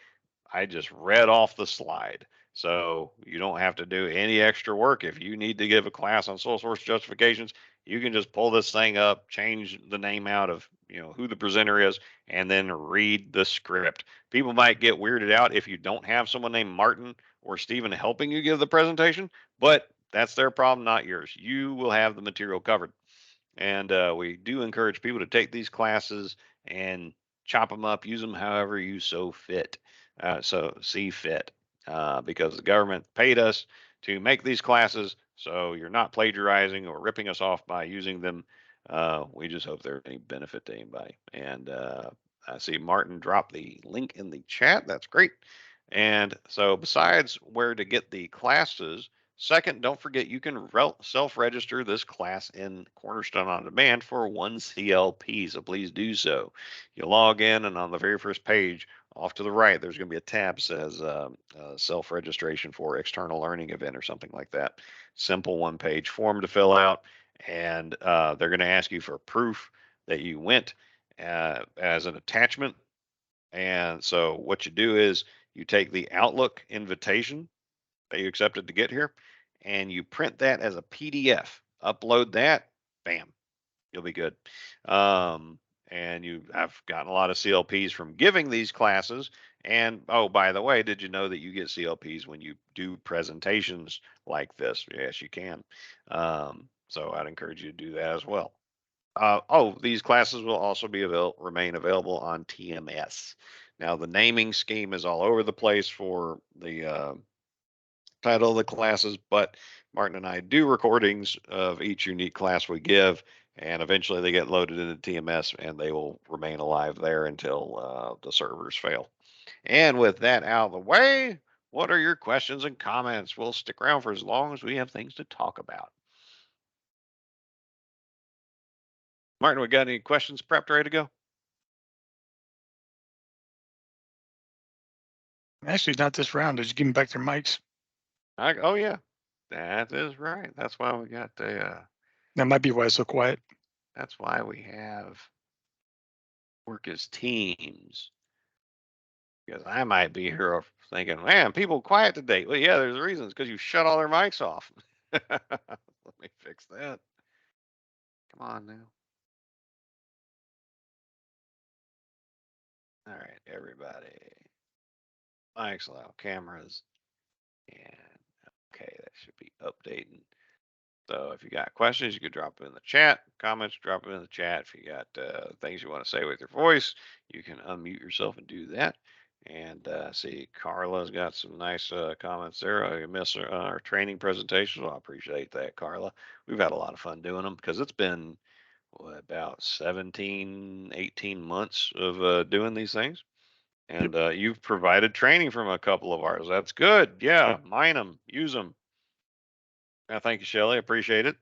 A: I just read off the slide. So you don't have to do any extra work. If you need to give a class on sole source justifications, you can just pull this thing up, change the name out of who the presenter is, and then read the script. People might get weirded out if you don't have someone named Martin or Stephen helping you give the presentation, but that's their problem, not yours. You will have the material covered. And we do encourage people to take these classes and chop them up, use them however you so fit, so see fit, because the government paid us to make these classes. So you're not plagiarizing or ripping us off by using them. We just hope they're any benefit to anybody. And I see Martin drop the link in the chat. That's great. And so besides where to get the classes, second, don't forget you can self-register this class in Cornerstone On Demand for 1 CLP, so please do so. You log in, and on the very first page, off to the right, there's going to be a tab that says self-registration for external learning event or something like that. Simple one-page form to fill out, and they're going to ask you for proof that you went as an attachment. And so what you do is you take the Outlook invitation that you accepted to get here, and you print that as a PDF. Upload that, bam, you'll be good. And I've gotten a lot of CLPs from giving these classes. And oh, by the way, did you know that you get CLPs when you do presentations like this? Yes, you can. So I'd encourage you to do that as well. These classes will also remain available on TMS. Now, the naming scheme is all over the place for the title of the classes, but Martin and I do recordings of each unique class we give, and eventually they get loaded into TMS and they will remain alive there until the servers fail. And with that out of the way, what are your questions and comments? We'll stick around for as long as we have things to talk about. Martin, we got any questions prepped, ready to go?
B: Actually, not this round. Just give them back their mics.
A: Oh yeah, that is right. That's why we got the.
B: That might be why it's so quiet.
A: That's why we have work as teams. Because I might be here thinking, man, people quiet today. Well, yeah, there's reasons because you shut all their mics off. Let me fix that. Come on now. All right, everybody. Mics loud, cameras, and okay, that should be updating. So if you got questions, you can drop them in the chat. Comments, drop them in the chat. If you got things you want to say with your voice, you can unmute yourself and do that. And see, Carla's got some nice comments there. I miss our training presentation. Well, I appreciate that, Carla. We've had a lot of fun doing them because it's been about 17, 18 months of doing these things.
B: Yep.
A: And you've provided training from a couple of ours. That's good. Yeah, mine them, use them. Thank you, Shelly. Appreciate it.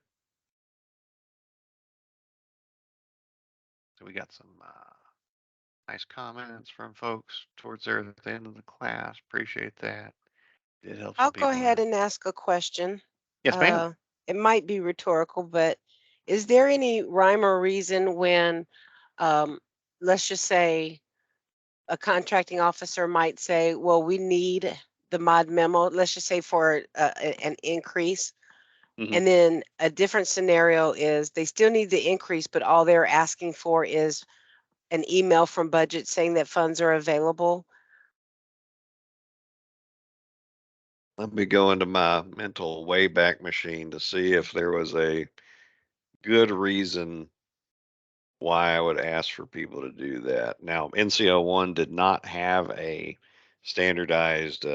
A: So we got some nice comments from folks towards there at the end of the class. Appreciate that. Did help
C: I'll
A: some
C: go
A: people
C: ahead
A: learn.
C: and ask a question.
A: Yes, ma'am.
C: It might be rhetorical, but is there any rhyme or reason when, um, let's just say, a contracting officer might say, well, we need the mod memo, let's just say for an increase.
A: Hmm.
C: And then a different scenario is they still need the increase, but all they're asking for is an email from budget saying that funds are available.
A: Let me go into my mental wayback machine to see if there was a good reason why I would ask for people to do that. Now, NCO1 did not have a standardized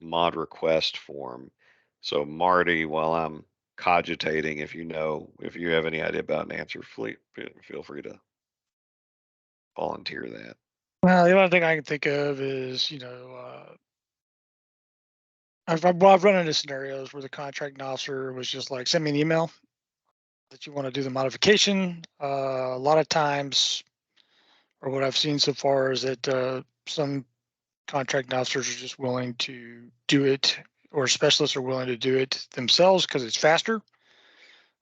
A: mod request form. So, Marty, while I'm cogitating, if you have any idea about an answer, feel free to volunteer that.
B: Well, the only thing I can think of is, I've run into scenarios where the contracting officer was just like, send me an email that you want to do the modification. A lot of times, or what I've seen so far, is that some contracting officers are just willing to do it, or specialists are willing to do it themselves because it's faster.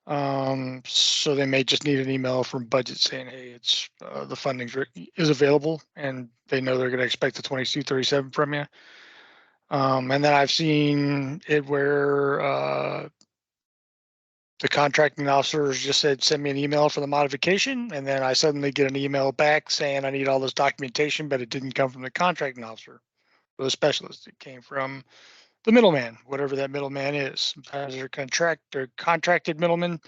B: So they may just need an email from budget saying, "Hey, it's the funding is available," and they know they're going to expect the 2237 from you. And then I've seen it where the contracting officers just said, "Send me an email for the modification," and then I suddenly get an email back saying I need all this documentation, but it didn't come from the contracting officer or the specialist. It came from the middleman, whatever that middleman is. Sometimes they're contracted middlemen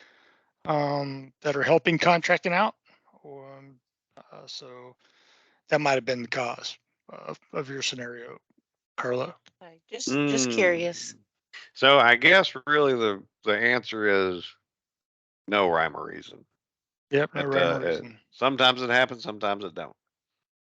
B: that are helping contracting out. So that might have been the cause of your scenario, Carla.
C: Just curious.
A: Mm. So I guess really the answer is no rhyme or reason.
B: Yep, no rhyme or reason.
A: Sometimes it happens, sometimes it don't.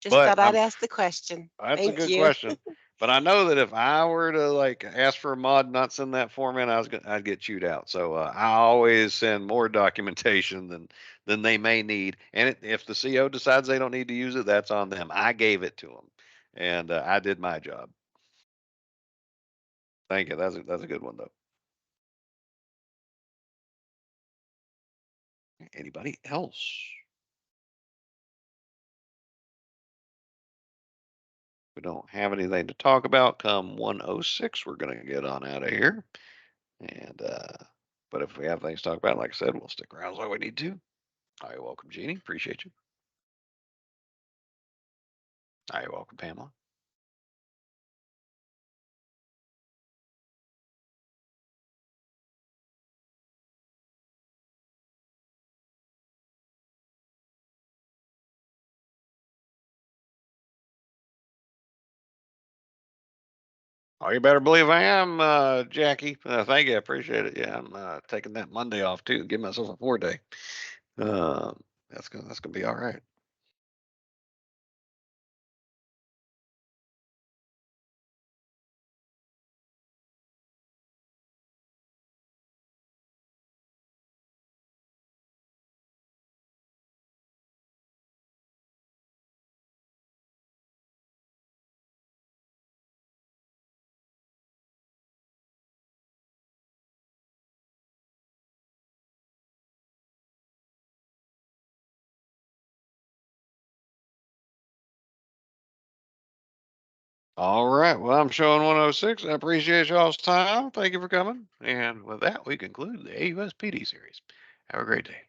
C: Just
A: But
C: thought I'd ask the question.
A: that's a
C: Thank
A: good
C: you.
A: question. But I know that if I were to like ask for a mod, not send that form in, I'd get chewed out. So I always send more documentation than they may need. And if the CO decides they don't need to use it, that's on them. I gave it to them, and I did my job. Thank you. That's a good one though. Anybody else? We don't have anything to talk about. Come 106, we're gonna get on out of here. And but if we have things to talk about, like I said, we'll stick around as long as we need to. All right, welcome, Jeannie. Appreciate you. All right, welcome, Pamela. Oh, you better believe I am, Jackie. Thank you. I appreciate it. Yeah, I'm taking that Monday off too. Give myself a 4-day. Uh, that's gonna be all right. All right. Well, I'm showing 106. I appreciate y'all's time. Thank you for coming. And with that, we conclude the AUSPD series. Have a great day.